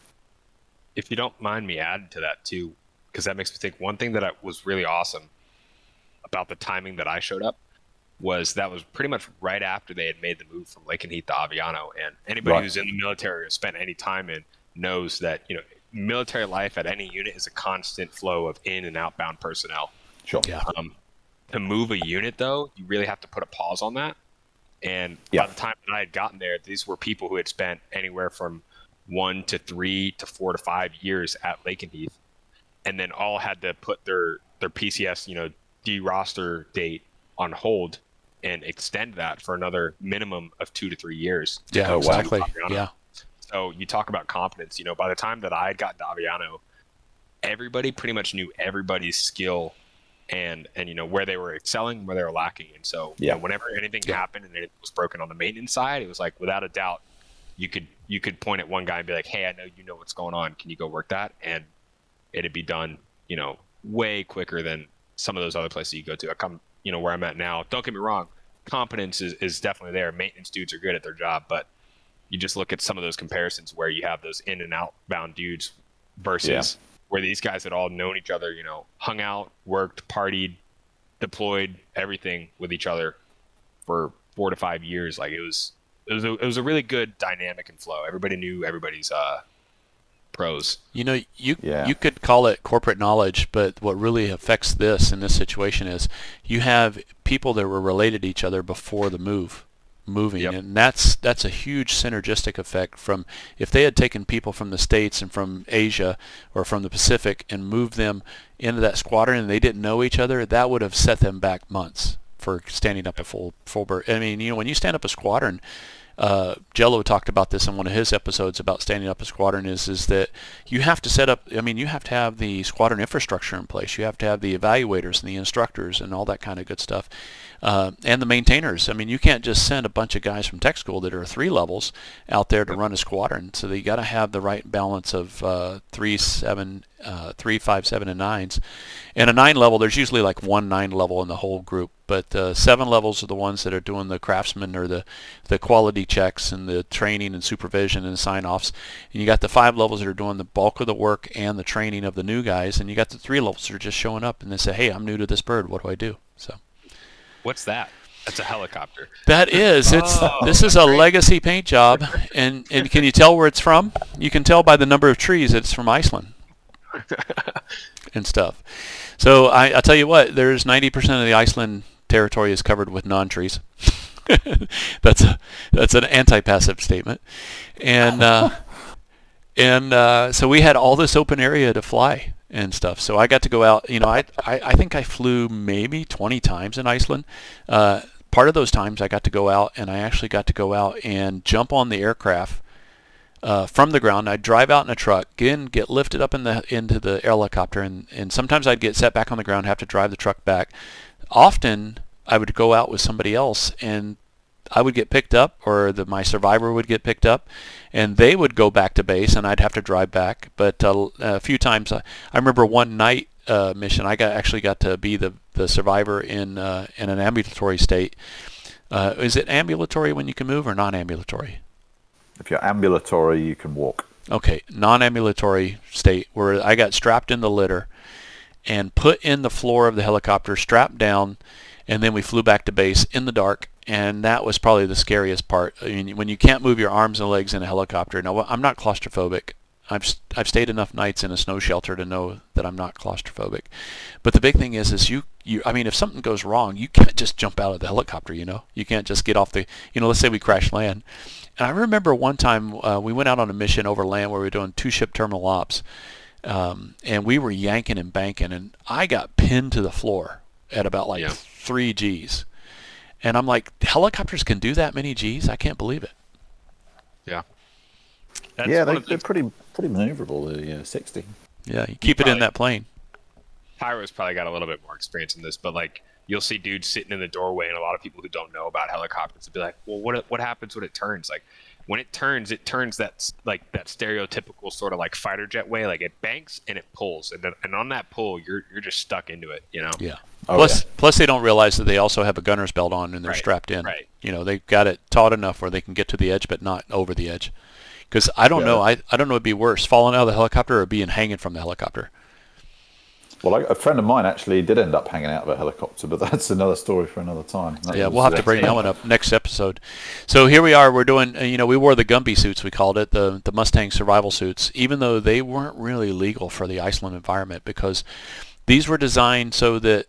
if you don't mind me adding to that too, because that makes me think one thing that was really awesome about the timing that I showed up was that was pretty much right after they had made the move from Lakenheath to Aviano. And anybody who's in the military or spent any time in knows that, military life at any unit is a constant flow of in and outbound personnel. Sure. Yeah. To move a unit, though, you really have to put a pause on that. And by the time that I had gotten there, these were people who had spent anywhere from 1 to 3 to 4 to 5 years at Lakenheath, and then all had to put their PCS, de-roster date on hold and extend that for another minimum of 2 to 3 years. Yeah, exactly. Yeah. So you talk about confidence. By the time that I had gotten to Aviano, everybody pretty much knew everybody's skill and where they were excelling, where they were lacking. And so whenever anything happened and it was broken on the maintenance side, it was like, without a doubt, you could point at one guy and be like, hey, I know you know what's going on. Can you go work that? And it'd be done, way quicker than some of those other places you go to. I come, where I'm at now. Don't get me wrong. Competence is definitely there. Maintenance dudes are good at their job, but you just look at some of those comparisons where you have those in and outbound dudes versus where these guys had all known each other, hung out, worked, partied, deployed, everything with each other for 4 to 5 years. Like it was a really good dynamic and flow. Everybody knew everybody's pros. You could call it corporate knowledge, but what really affects this in this situation is you have people that were related to each other before the moving, and that's a huge synergistic effect from if they had taken people from the States and from Asia or from the Pacific and moved them into that squadron and they didn't know each other, that would have set them back months for standing up a full bird. I mean, when you stand up a squadron, Jello talked about this in one of his episodes about standing up a squadron is that you have to set up, you have to have the squadron infrastructure in place. You have to have the evaluators and the instructors and all that kind of good stuff. And the maintainers. You can't just send a bunch of guys from tech school that are 3 levels out there to run a squadron. So you got to have the right balance of 3, 7, 3, 5, 7, and 9s. And a 9 level, there's usually like 1 9 level in the whole group. But 7 levels are the ones that are doing the craftsmen or the quality checks and the training and supervision and sign-offs. And you got the 5 levels that are doing the bulk of the work and the training of the new guys. And you got the 3 levels that are just showing up and they say, hey, I'm new to this bird. What do I do? So. What's that? That's a helicopter. That is. This is a legacy paint job. And can you tell where it's from? You can tell by the number of trees that it's from Iceland and stuff. So I'll tell you what, there's 90% of the Iceland territory is covered with non-trees. That's an anti-passive statement. And so we had all this open area to fly and stuff. So I got to go out, I think I flew maybe 20 times in Iceland. Part of those times I got to go out and I actually got to go out and jump on the aircraft from the ground. I'd drive out in a truck, get lifted up into the helicopter, and sometimes I'd get set back on the ground, have to drive the truck back. Often I would go out with somebody else and I would get picked up, or my survivor would get picked up, and they would go back to base, and I'd have to drive back. But a few times, I remember one night mission, I actually got to be the survivor in an ambulatory state. Is it ambulatory when you can move, or non-ambulatory? If you're ambulatory, you can walk. Okay, non-ambulatory state, where I got strapped in the litter and put in the floor of the helicopter, strapped down, and then we flew back to base in the dark. And that was probably the scariest part. I mean, when you can't move your arms and legs in a helicopter. Now, I'm not claustrophobic. I've stayed enough nights in a snow shelter to know that I'm not claustrophobic. But the big thing is you if something goes wrong, you can't just jump out of the helicopter, You can't just get off the, let's say we crash land. And I remember one time we went out on a mission over land where we were doing 2 ship terminal ops. And we were yanking and banking, and I got pinned to the floor at about 3 Gs. And I'm like, helicopters can do that many Gs? I can't believe it. Yeah. They're pretty maneuverable, the 60. Yeah, you keep it in that plane. Tyro's probably got a little bit more experience in this, but you'll see dudes sitting in the doorway, and a lot of people who don't know about helicopters will be like, well, what happens when it turns? When it turns that stereotypical sort of fighter jet way. It banks and it pulls, and on that pull, you're just stuck into it, Yeah. Plus they don't realize that they also have a gunner's belt on and they're strapped in. Right. They've got it taut enough where they can get to the edge but not over the edge. Because I don't know. I don't know it'd be worse, falling out of the helicopter or being hanging from the helicopter. Well, a friend of mine actually did end up hanging out of a helicopter, but that's another story for another time. We'll have to bring that one up next episode. So here we are. We're doing, we wore the Gumby suits, we called it, the Mustang survival suits, even though they weren't really legal for the Iceland environment because these were designed so that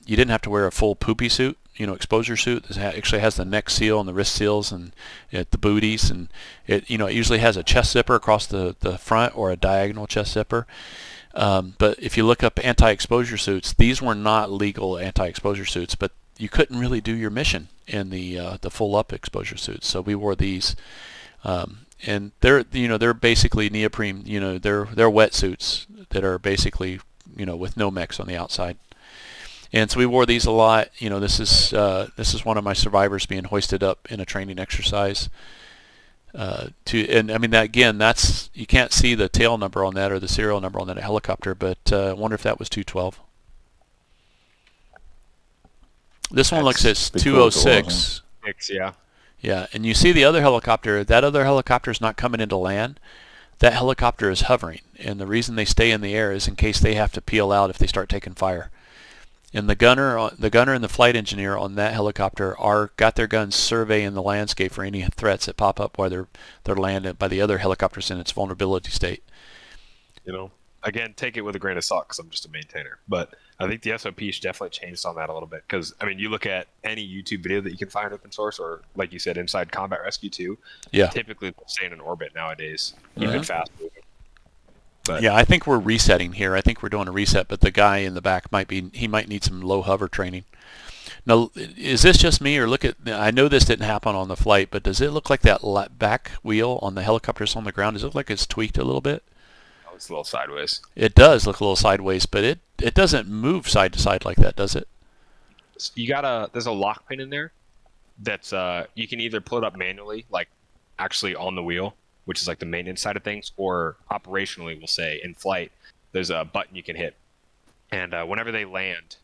you didn't have to wear a full poopy suit, exposure suit. It actually has the neck seal and the wrist seals and the booties, and it usually has a chest zipper across the front or a diagonal chest zipper. But if you look up anti-exposure suits, these were not legal anti-exposure suits, but you couldn't really do your mission in the full-up exposure suits. So we wore these, and they're basically neoprene. They're wetsuits that are basically with no mechs on the outside. And so we wore these a lot. This is one of my survivors being hoisted up in a training exercise. That's you can't see the tail number on that or the serial number on that helicopter, but I wonder if that was 212. This one looks at 206. Yeah, and you see the other helicopter. That other helicopter is not coming into land. That helicopter is hovering, and the reason they stay in the air is in case they have to peel out if they start taking fire. And the gunner and the flight engineer on that helicopter got their guns surveying the landscape for any threats that pop up while they're landed by the other helicopters in its vulnerability state. Again, take it with a grain of salt because I'm just a maintainer. But I think the SOP should definitely change on that a little bit because, you look at any YouTube video that you can find open source or, like you said, Inside Combat Rescue 2, typically they'll stay in an orbit nowadays, keep it fast moving. But yeah, I think we're resetting here. I think we're doing a reset, but the guy in the back might need some low hover training. Now, is this just me, or I know this didn't happen on the flight, but does it look like that back wheel on the helicopters on the ground, does it look like it's tweaked a little bit? Oh, it's a little sideways. It does look a little sideways, but it doesn't move side to side like that, does it? There's a lock pin in there that's, you can either pull it up manually, like actually on the wheel, which is like the maintenance side of things, or operationally, we'll say, in flight, there's a button you can hit. And whenever they land,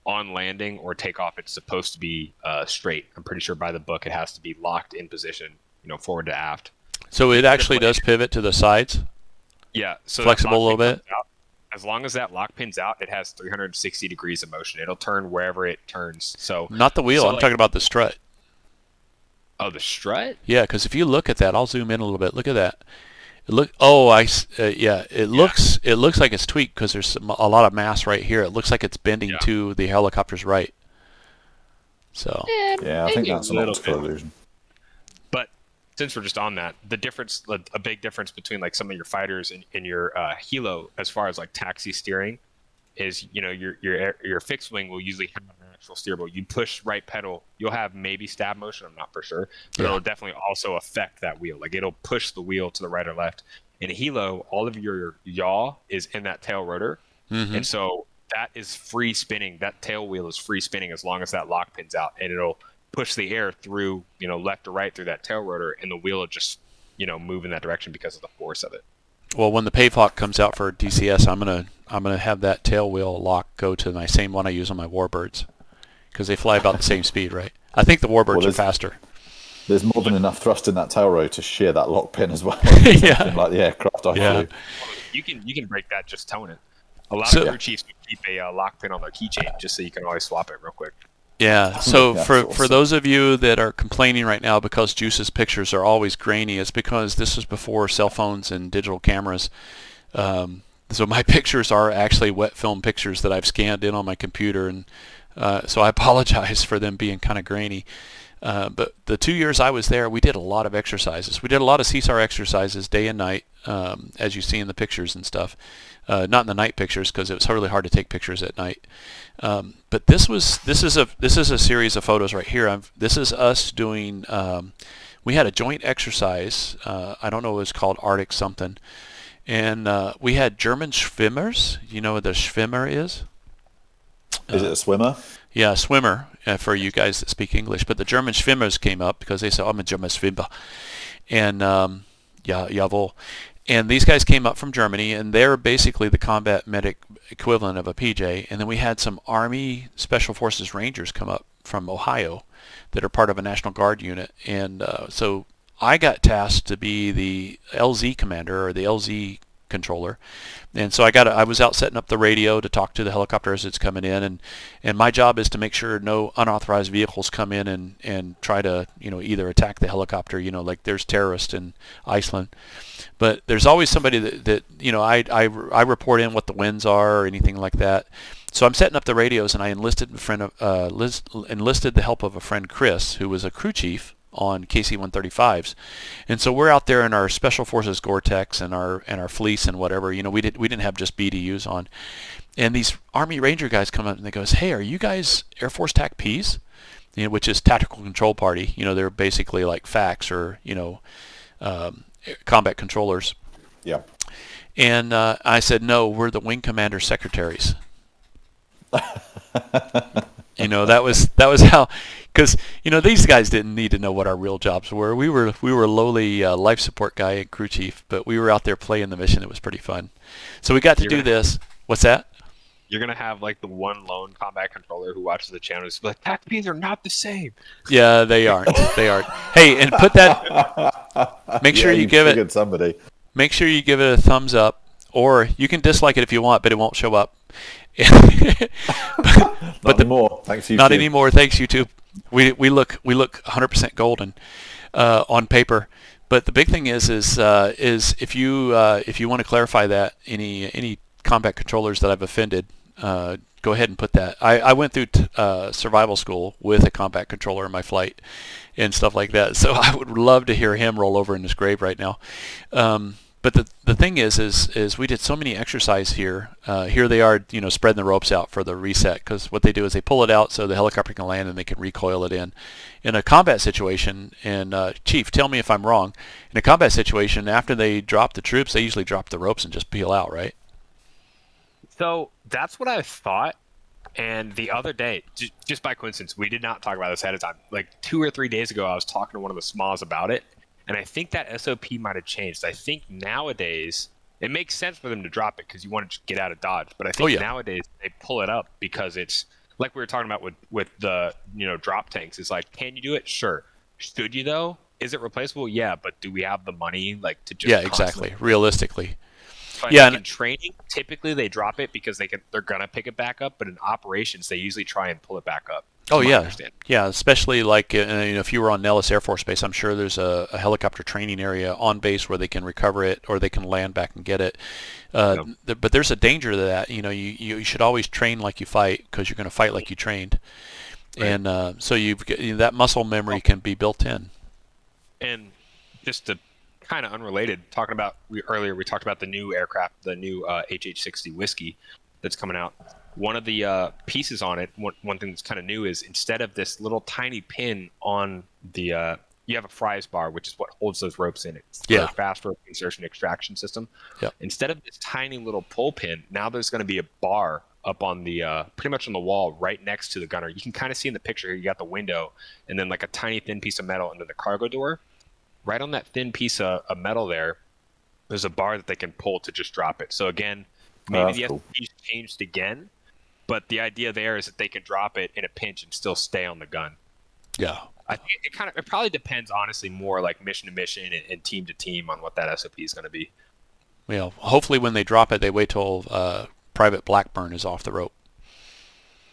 on landing or takeoff, it's supposed to be straight. I'm pretty sure by the book it has to be locked in position, forward to aft. So it actually does pivot to the sides? Yeah. So flexible a little bit? As long as that lock pin's out, it has 360 degrees of motion. It'll turn wherever it turns. So not the wheel. I'm talking about the strut. Oh, the strut? Yeah, because if you look at that, I'll zoom in a little bit. Look at that. It looks like it's tweaked because there's a lot of mass right here. It looks like it's bending to the helicopter's right. So yeah, I think that's an optical illusion. But since we're just on that, a big difference between like some of your fighters and your helo, as far as like taxi steering, is your fixed wing will usually have an actual steerable. You push right pedal, you'll have maybe stab motion, I'm not for sure, but it'll definitely also affect that wheel. Like it'll push the wheel to the right or left. In a helo, all of your yaw is in that tail rotor, and so that is free spinning. That tail wheel is free spinning as long as that lock pin's out, and it'll push the air through left or right through that tail rotor, and the wheel will just move in that direction because of the force of it. Well, when the Pavehawk comes out for DCS, I'm gonna have that tail wheel lock go to my same one I use on my Warbirds, because they fly about the same speed, right? I think the Warbirds are faster. There's more than enough thrust in that tail rotor to shear that lock pin as well. Yeah, like the aircraft I flew. You can break that just towing it. A lot of crew chiefs would keep a lock pin on their keychain just so you can always swap it real quick. Yeah, so for those of you that are complaining right now because Juice's pictures are always grainy, it's because this was before cell phones and digital cameras. So my pictures are actually wet film pictures that I've scanned in on my computer, and so I apologize for them being kind of grainy. But the 2 years I was there, we did a lot of exercises. We did a lot of CSAR exercises day and night, as you see in the pictures and stuff. Not in the night pictures because it was really hard to take pictures at night. But this is a series of photos right here. This is us doing. We had a joint exercise. I don't know what it was called, Arctic something, and we had German schwimmers. You know what the schwimmer is? Is it a swimmer? Yeah, a swimmer for you guys that speak English. But the German schwimmers came up because they said, "I'm a German schwimmer," and jawohl. And these guys came up from Germany, and they're basically the combat medic equivalent of a PJ. And then we had some Army Special Forces Rangers come up from Ohio that are part of a National Guard unit. And so I got tasked to be the LZ commander, or the LZ controller. And so I was out setting up the radio to talk to the helicopter as it's coming in, and my job is to make sure no unauthorized vehicles come in and try to, either attack the helicopter, like there's terrorists in Iceland. But there's always somebody that I report in what the winds are or anything like that. So I'm setting up the radios, and I enlisted the help of a friend, Chris, who was a crew chief on KC-135s. And so we're out there in our Special Forces Gore-Tex and our fleece and whatever. We didn't have just BDUs on. And these Army Ranger guys come up and they goes, "Hey, are you guys Air Force TAC-Ps?" Which is Tactical Control Party. They're basically like FACs or combat controllers. Yeah. And I said, "No, we're the Wing Commander Secretaries." That was how, because these guys didn't need to know what our real jobs were. We were lowly life support guy and crew chief, but we were out there playing the mission. It was pretty fun. So we got to do this. What's that? You're gonna have like the one lone combat controller who watches the channel and is like, "TAC-Ps are not the same." Yeah, they aren't. They aren't. Hey, and put that. Make sure you give it. Somebody. Make sure you give it a thumbs up, or you can dislike it if you want, but it won't show up. Not anymore. Thanks, YouTube. Not anymore. Thanks, YouTube. We look 100% golden on paper. But the big thing is if you want to clarify that, any combat controllers that I've offended, go ahead and put that. I went through survival school with a combat controller in my flight and stuff like that. So I would love to hear him roll over in his grave right now. But the thing is we did so many exercises here. Here they are, spreading the ropes out for the reset, because what they do is they pull it out so the helicopter can land and they can recoil it in. In a combat situation, and Chief, tell me if I'm wrong, in a combat situation, after they drop the troops, they usually drop the ropes and just peel out, right? So that's what I thought. And the other day, just by coincidence, we did not talk about this ahead of time. Like 2 or 3 days ago, I was talking to one of the SMAs about it. And I think that SOP might have changed. I think nowadays it makes sense for them to drop it because you want to get out of Dodge. But I think nowadays they pull it up because it's like we were talking about with the drop tanks. It's like, can you do it? Sure. Should you though? Is it replaceable? Yeah. But do we have the money to just exactly. Realistically. But in training, typically they drop it because they're gonna pick it back up. But in operations, they usually try and pull it back up. Oh yeah, yeah. Especially like if you were on Nellis Air Force Base, I'm sure there's a helicopter training area on base where they can recover it or they can land back and get it. But there's a danger to that. You should always train like you fight, because you're going to fight like you trained, right. And so that muscle memory can be built in. And just to kind of unrelated, earlier we talked about the new aircraft, the new HH-60 Whiskey that's coming out. One of the pieces on it, one thing that's kind of new is instead of this little tiny pin on the, you have a fries bar, which is what holds those ropes in it. It's a fast rope insertion extraction system. Yep. Instead of this tiny little pull pin, now there's going to be a bar up on the, pretty much on the wall right next to the gunner. You can kind of see in the picture here, you got the window and then like a tiny thin piece of metal under the cargo door. Right on that thin piece of metal there's a bar that they can pull to just drop it. So again, maybe the SOP's changed again. But the idea there is that they can drop it in a pinch and still stay on the gun. Yeah. I think it probably depends, honestly, more like mission to mission and team to team on what that SOP is going to be. Well, hopefully when they drop it, they wait till Private Blackburn is off the rope.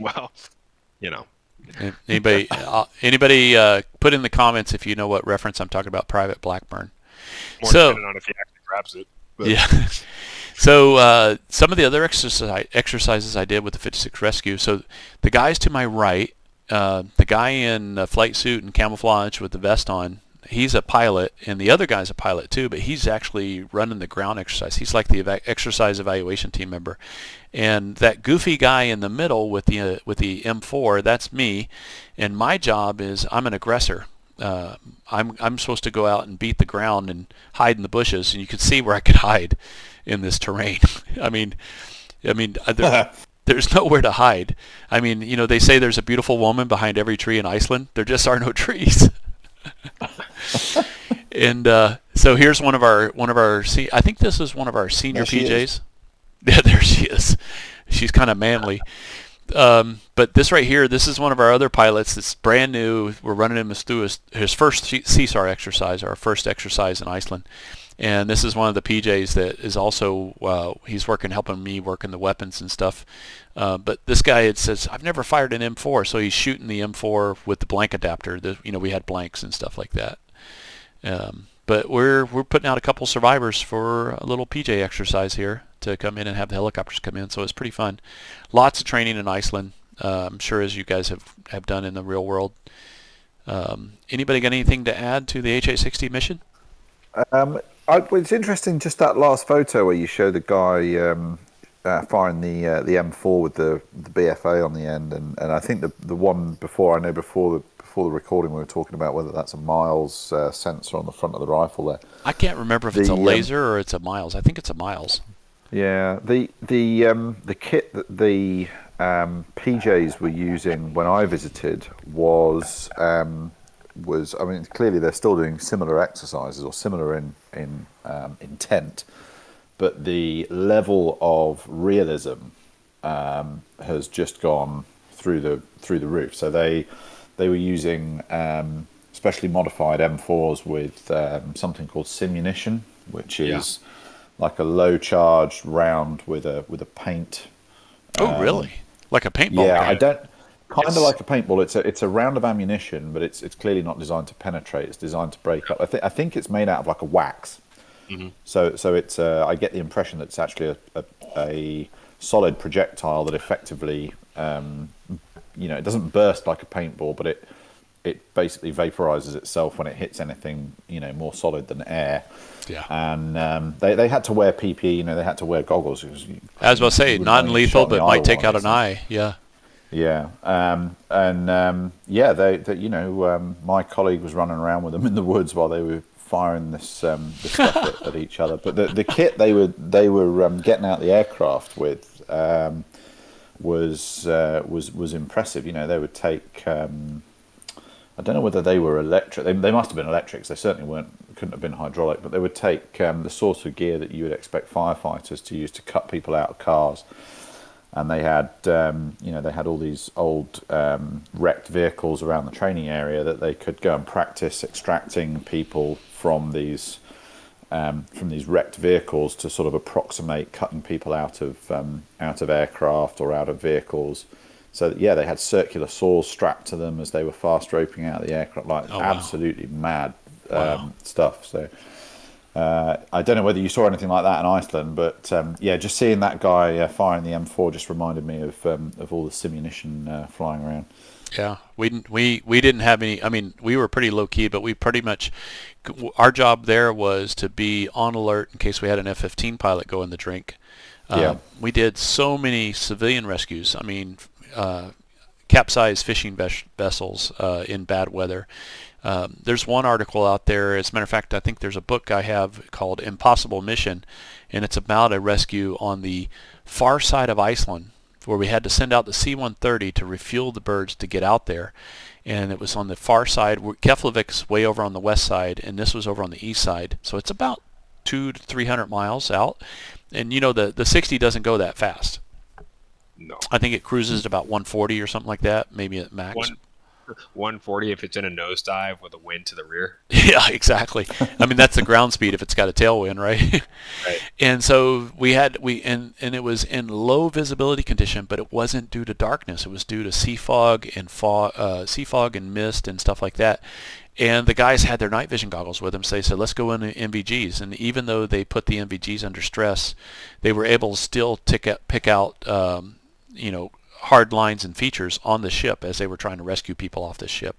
Well, Anybody put in the comments if you know what reference I'm talking about, Private Blackburn. More depending on if he actually grabs it. But. Yeah. So some of the other exercises I did with the 56 Rescue. So the guys to my right, the guy in a flight suit and camouflage with the vest on, he's a pilot, and the other guy's a pilot too, but he's actually running the ground exercise. He's like the exercise evaluation team member. And that goofy guy in the middle with the M4, that's me. And my job is I'm an aggressor. I'm supposed to go out and beat the ground and hide in the bushes, and you can see where I could hide in this terrain. I mean, there's nowhere to hide. I mean, they say there's a beautiful woman behind every tree in Iceland. There just are no trees. And so here's one of our I think this is one of our senior PJs. Yeah, there she is. She's kind of manly. But this right here, this is one of our other pilots that's brand new. We're running him through his first CSAR exercise, our first exercise in Iceland. And this is one of the PJs that is also, he's helping me working the weapons and stuff. But this guy, it says, I've never fired an M4, so he's shooting the M4 with the blank adapter. We had blanks and stuff like that. But we're putting out a couple survivors for a little PJ exercise here to come in and have the helicopters come in, so it's pretty fun. Lots of training in Iceland, I'm sure, as you guys have done in the real world. Anybody got anything to add to the HH-60 mission? It's interesting, just that last photo where you show the guy firing the M4 with the BFA on the end, and I think the one before the recording we were talking about whether that's a Miles sensor on the front of the rifle there. I can't remember if it's a laser or it's a Miles. I think it's a Miles. Yeah, the kit that the PJs were using when I visited was I mean, clearly they're still doing similar exercises or similar in intent, but the level of realism has just gone through the roof. So they were using specially modified M4s with something called simunition, which is like a low charged round with a paint. Oh, really? Like a paintball? Yeah, I don't. Kind of like a paintball. It's a round of ammunition, but it's clearly not designed to penetrate. It's designed to break up. I think it's made out of like a wax. Mm-hmm. So it's I get the impression that it's actually a solid projectile that effectively it doesn't burst like a paintball, but it basically vaporizes itself when it hits anything more solid than air. Yeah. And they had to wear PPE. They had to wear goggles. I was about to say non-lethal, but might take out an eye. Yeah. Yeah, my colleague was running around with them in the woods while they were firing this stuff at each other. But the kit they were getting out the aircraft with was impressive. They would take. I don't know whether they were electric. They must have been electrics. They certainly couldn't have been hydraulic. But they would take the sort of gear that you would expect firefighters to use to cut people out of cars. And they had, they had all these old wrecked vehicles around the training area that they could go and practice extracting people from these wrecked vehicles to sort of approximate cutting people out of aircraft or out of vehicles. So they had circular saws strapped to them as they were fast roping out of the aircraft, absolutely mad stuff. So. I don't know whether you saw anything like that in Iceland, but just seeing that guy firing the M4 just reminded me of all the simunition flying around. Yeah, we didn't have any. I mean, we were pretty low key, but we pretty much our job there was to be on alert in case we had an F-15 pilot go in the drink. We did so many civilian rescues. I mean, capsized fishing vessels in bad weather. There's one article out there, as a matter of fact, I think there's a book I have called Impossible Mission, and it's about a rescue on the far side of Iceland where we had to send out the C-130 to refuel the birds to get out there. And it was on the far side. Keflavik's way over on the west side, and this was over on the east side. So it's about 200 to 300 miles out. And the 60 doesn't go that fast. No. I think it cruises at about 140 or something like that, maybe at max. 140 if it's in a nosedive with a wind to the rear. Yeah, exactly. I mean, that's the ground speed if it's got a tailwind, right? Right. And so and it was in low visibility condition, but it wasn't due to darkness. It was due to sea fog and mist and stuff like that. And the guys had their night vision goggles with them, so they said, let's go into NVGs. And even though they put the NVGs under stress, they were able to still pick out hard lines and features on the ship as they were trying to rescue people off this ship.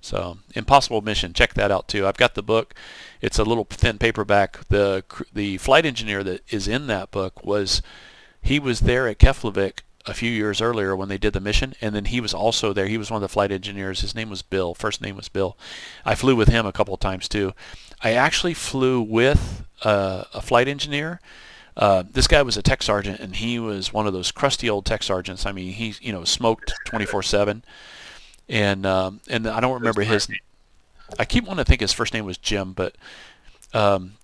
So, Impossible Mission, check that out too. I've got the book. It's a little thin paperback. The flight engineer that is in that book was there at Keflavik a few years earlier when they did the mission, and then he was also there. He was one of the flight engineers. His name was Bill. First name was Bill. I flew with him a couple of times too. I actually flew with a flight engineer. This guy was a tech sergeant, and he was one of those crusty old tech sergeants. I mean, he smoked 24/7, and I don't remember his. I keep wanting to think his first name was Jim, but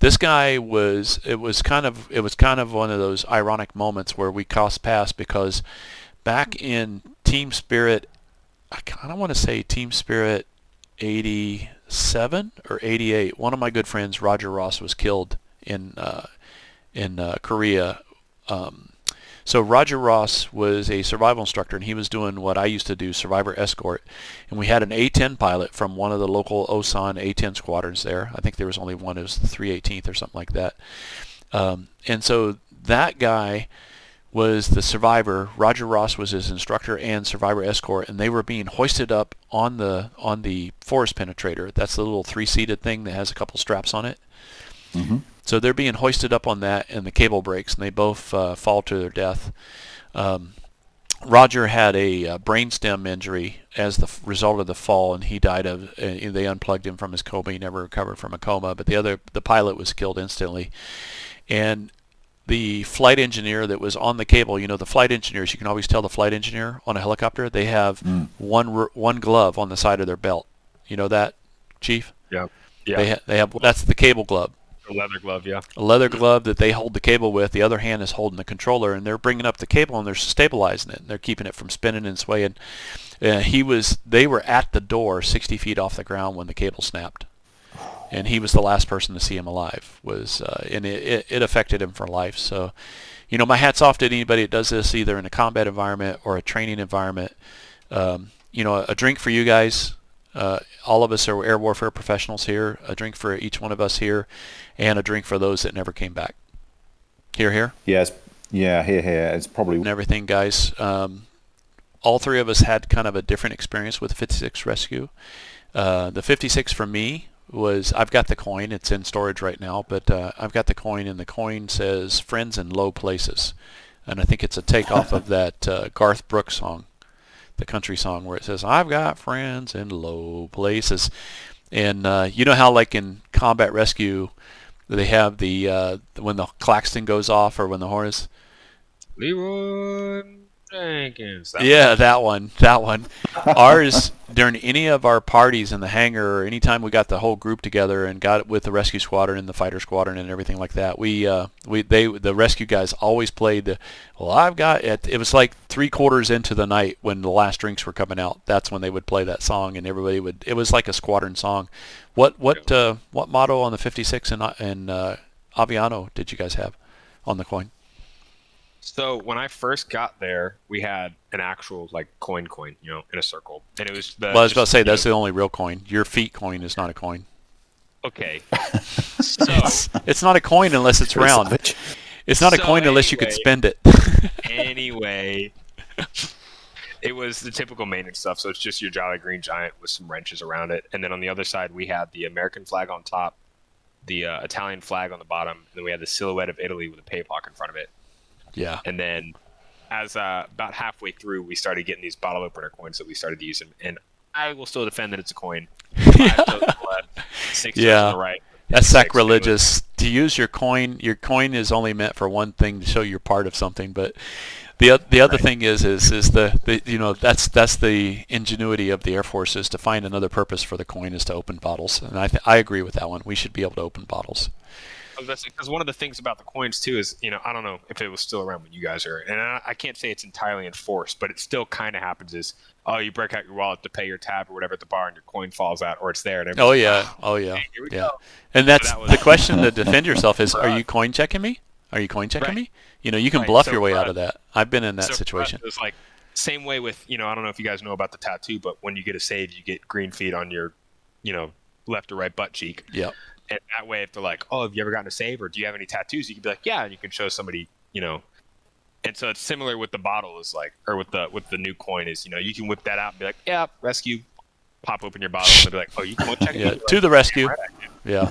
this guy was. It was kind of one of those ironic moments where we crossed paths because back in Team Spirit, I kind of want to say Team Spirit 87 or 88. One of my good friends, Roger Ross, was killed in Korea. So Roger Ross was a survival instructor, and he was doing what I used to do, survivor escort. And we had an A-10 pilot from one of the local Osan A-10 squadrons there. I think there was only one. It was the 318th or something like that. And so that guy was the survivor. Roger Ross was his instructor and survivor escort, and they were being hoisted up on the forest penetrator. That's the little 3-seated thing that has a couple straps on it. Mm-hmm. So they're being hoisted up on that, and the cable breaks, and they both fall to their death. Roger had a brainstem injury as the result of the fall, and he died of. They unplugged him from his coma. He never recovered from a coma. But the pilot was killed instantly, and the flight engineer that was on the cable. The flight engineers. You can always tell the flight engineer on a helicopter. They have one glove on the side of their belt. You know that, Chief? Yeah. Yeah. They have. That's the cable glove. A leather glove, yeah. A leather glove that they hold the cable with. The other hand is holding the controller, and they're bringing up the cable and they're stabilizing it. And they're keeping it from spinning and swaying. They were at the door, 60 feet off the ground when the cable snapped, and he was the last person to see him alive. And it affected him for life. So, my hat's off to anybody that does this, either in a combat environment or a training environment. A drink for you guys. All of us are air warfare professionals here. A drink for each one of us here, and a drink for those that never came back. Here. Yes, here. It's probably and everything, guys. All three of us had kind of a different experience with 56 Rescue. The 56 for me was, I've got the coin. It's in storage right now, but I've got the coin, and the coin says "Friends in Low Places," and I think it's a takeoff of that Garth Brooks song. The country song where it says, "I've got friends in low places." And you know how like in combat rescue they have the when the klaxon goes off or when the horn is Leroy Jenkins. That one. Ours, during any of our parties in the hangar, or anytime we got the whole group together and got it with the rescue squadron and the fighter squadron and everything like that, the rescue guys always played the, it was like 3/4 into the night when the last drinks were coming out. That's when they would play that song, and everybody it was like a squadron song. What motto on the 56 and Aviano did you guys have on the coin? So when I first got there, we had an actual coin, in a circle, and it was. I was about to say that's the only real coin. Your feet coin is not a coin. Okay. So it's not a coin unless it's round. It's not a coin unless you could spend it. Anyway, it was the typical maintenance stuff. So it's just your Jolly Green Giant with some wrenches around it, and then on the other side we had the American flag on top, the Italian flag on the bottom, and then we had the silhouette of Italy with a paylock in front of it. Yeah. And then as about halfway through, we started getting these bottle opener coins that we started using. And I will still defend that it's a coin. 5 toes on the left, 6 toes on the right. That's sacrilegious. To use your coin is only meant for one thing, to show you're part of something. But the other thing is that's the ingenuity of the Air Force, is to find another purpose for the coin is to open bottles. And I agree with that one. We should be able to open bottles. Because one of the things about the coins too is, I don't know if it was still around when you guys are, and I can't say it's entirely enforced, but it still kind of happens. Is you break out your wallet to pay your tab or whatever at the bar, and your coin falls out, or it's there. And oh yeah. Hey, here we go. And that's the question to defend yourself is: Are you coin checking me? Are you coin checking me? You can bluff your way out of that. I've been in that situation. It's like same way with I don't know if you guys know about the tattoo, but when you get a save, you get green feet on your left or right butt cheek. Yep. And that way, if they're like, "Oh, have you ever gotten a save, or do you have any tattoos?" You can be like, "Yeah," and you can show somebody, And so it's similar with the bottle, is or with the new coin is, you can whip that out and be like, "Yeah, rescue," pop open your bottle, and they'll be like, "Oh, you can check it." Yeah, to the rescue. Yeah.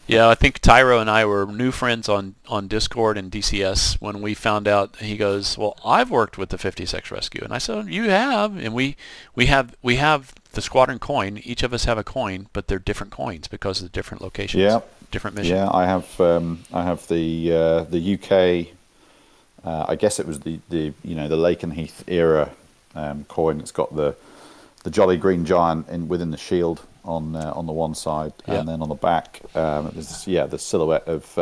Yeah, I think Tyro and I were new friends on Discord and DCS when we found out. He goes, "Well, I've worked with the 56 Rescue," and I said, "You have," and we have the squadron coin. Each of us have a coin, but they're different coins because of the different locations, different missions. Yeah, I have the UK. I guess it was the Lakenheath era coin. It's got the Jolly Green Giant within the shield on the one side, Yeah. and then on the back, there's the silhouette of.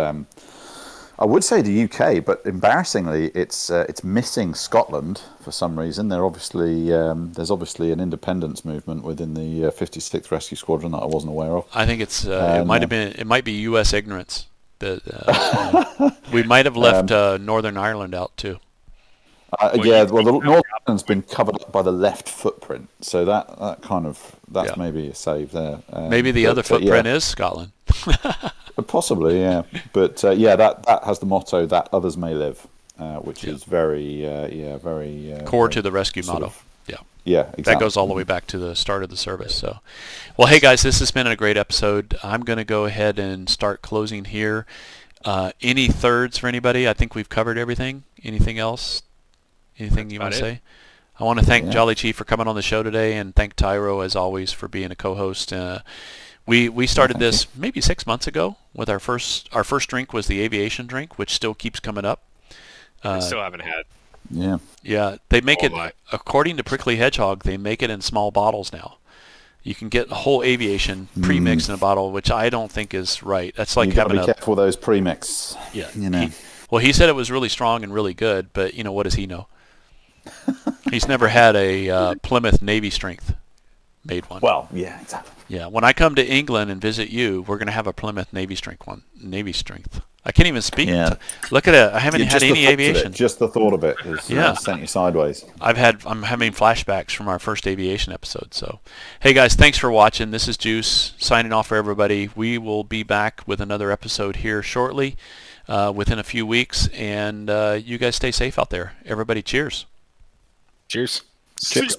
I would say the UK, but embarrassingly, it's missing Scotland for some reason. There's obviously an independence movement within the 56th Rescue Squadron that I wasn't aware of. I think it might be U.S. ignorance. We might have left Northern Ireland out too. The Northern Ireland's been covered up by the left footprint, so that's maybe a save there. Maybe the other footprint is Scotland. Possibly, yeah. But that has the motto that others may live, which is very core to the rescue motto. Yeah, exactly. That goes all the way back to the start of the service. So, well, hey guys, this has been a great episode. I'm going to go ahead and start closing here. Any thirds for anybody? I think we've covered everything. Anything else? Anything you want to say? I want to thank Jolly Chief for coming on the show today, and thank Tyro as always for being a co-host. We started this maybe 6 months ago with our first drink was the aviation drink, which still keeps coming up. I still haven't had. Yeah. They make it according to Prickly Hedgehog. They make it in small bottles now. You can get a whole aviation pre-mixed in a bottle, which I don't think is right. That's like having be careful those pre-mix. Yeah. You know. He said it was really strong and really good, but what does he know? He's never had a Plymouth Navy Strength made one. Well, yeah, exactly. Yeah, when I come to England and visit you, we're going to have a Plymouth Navy Strength one. Navy Strength. I can't even speak. Yeah. Look at it. I haven't had any aviation. Just the thought of it has sent you sideways. I'm having flashbacks from our first aviation episode. So, hey guys, thanks for watching. This is Juice signing off for everybody. We will be back with another episode here shortly, within a few weeks. And you guys stay safe out there. Everybody, cheers. Cheers. Cheers.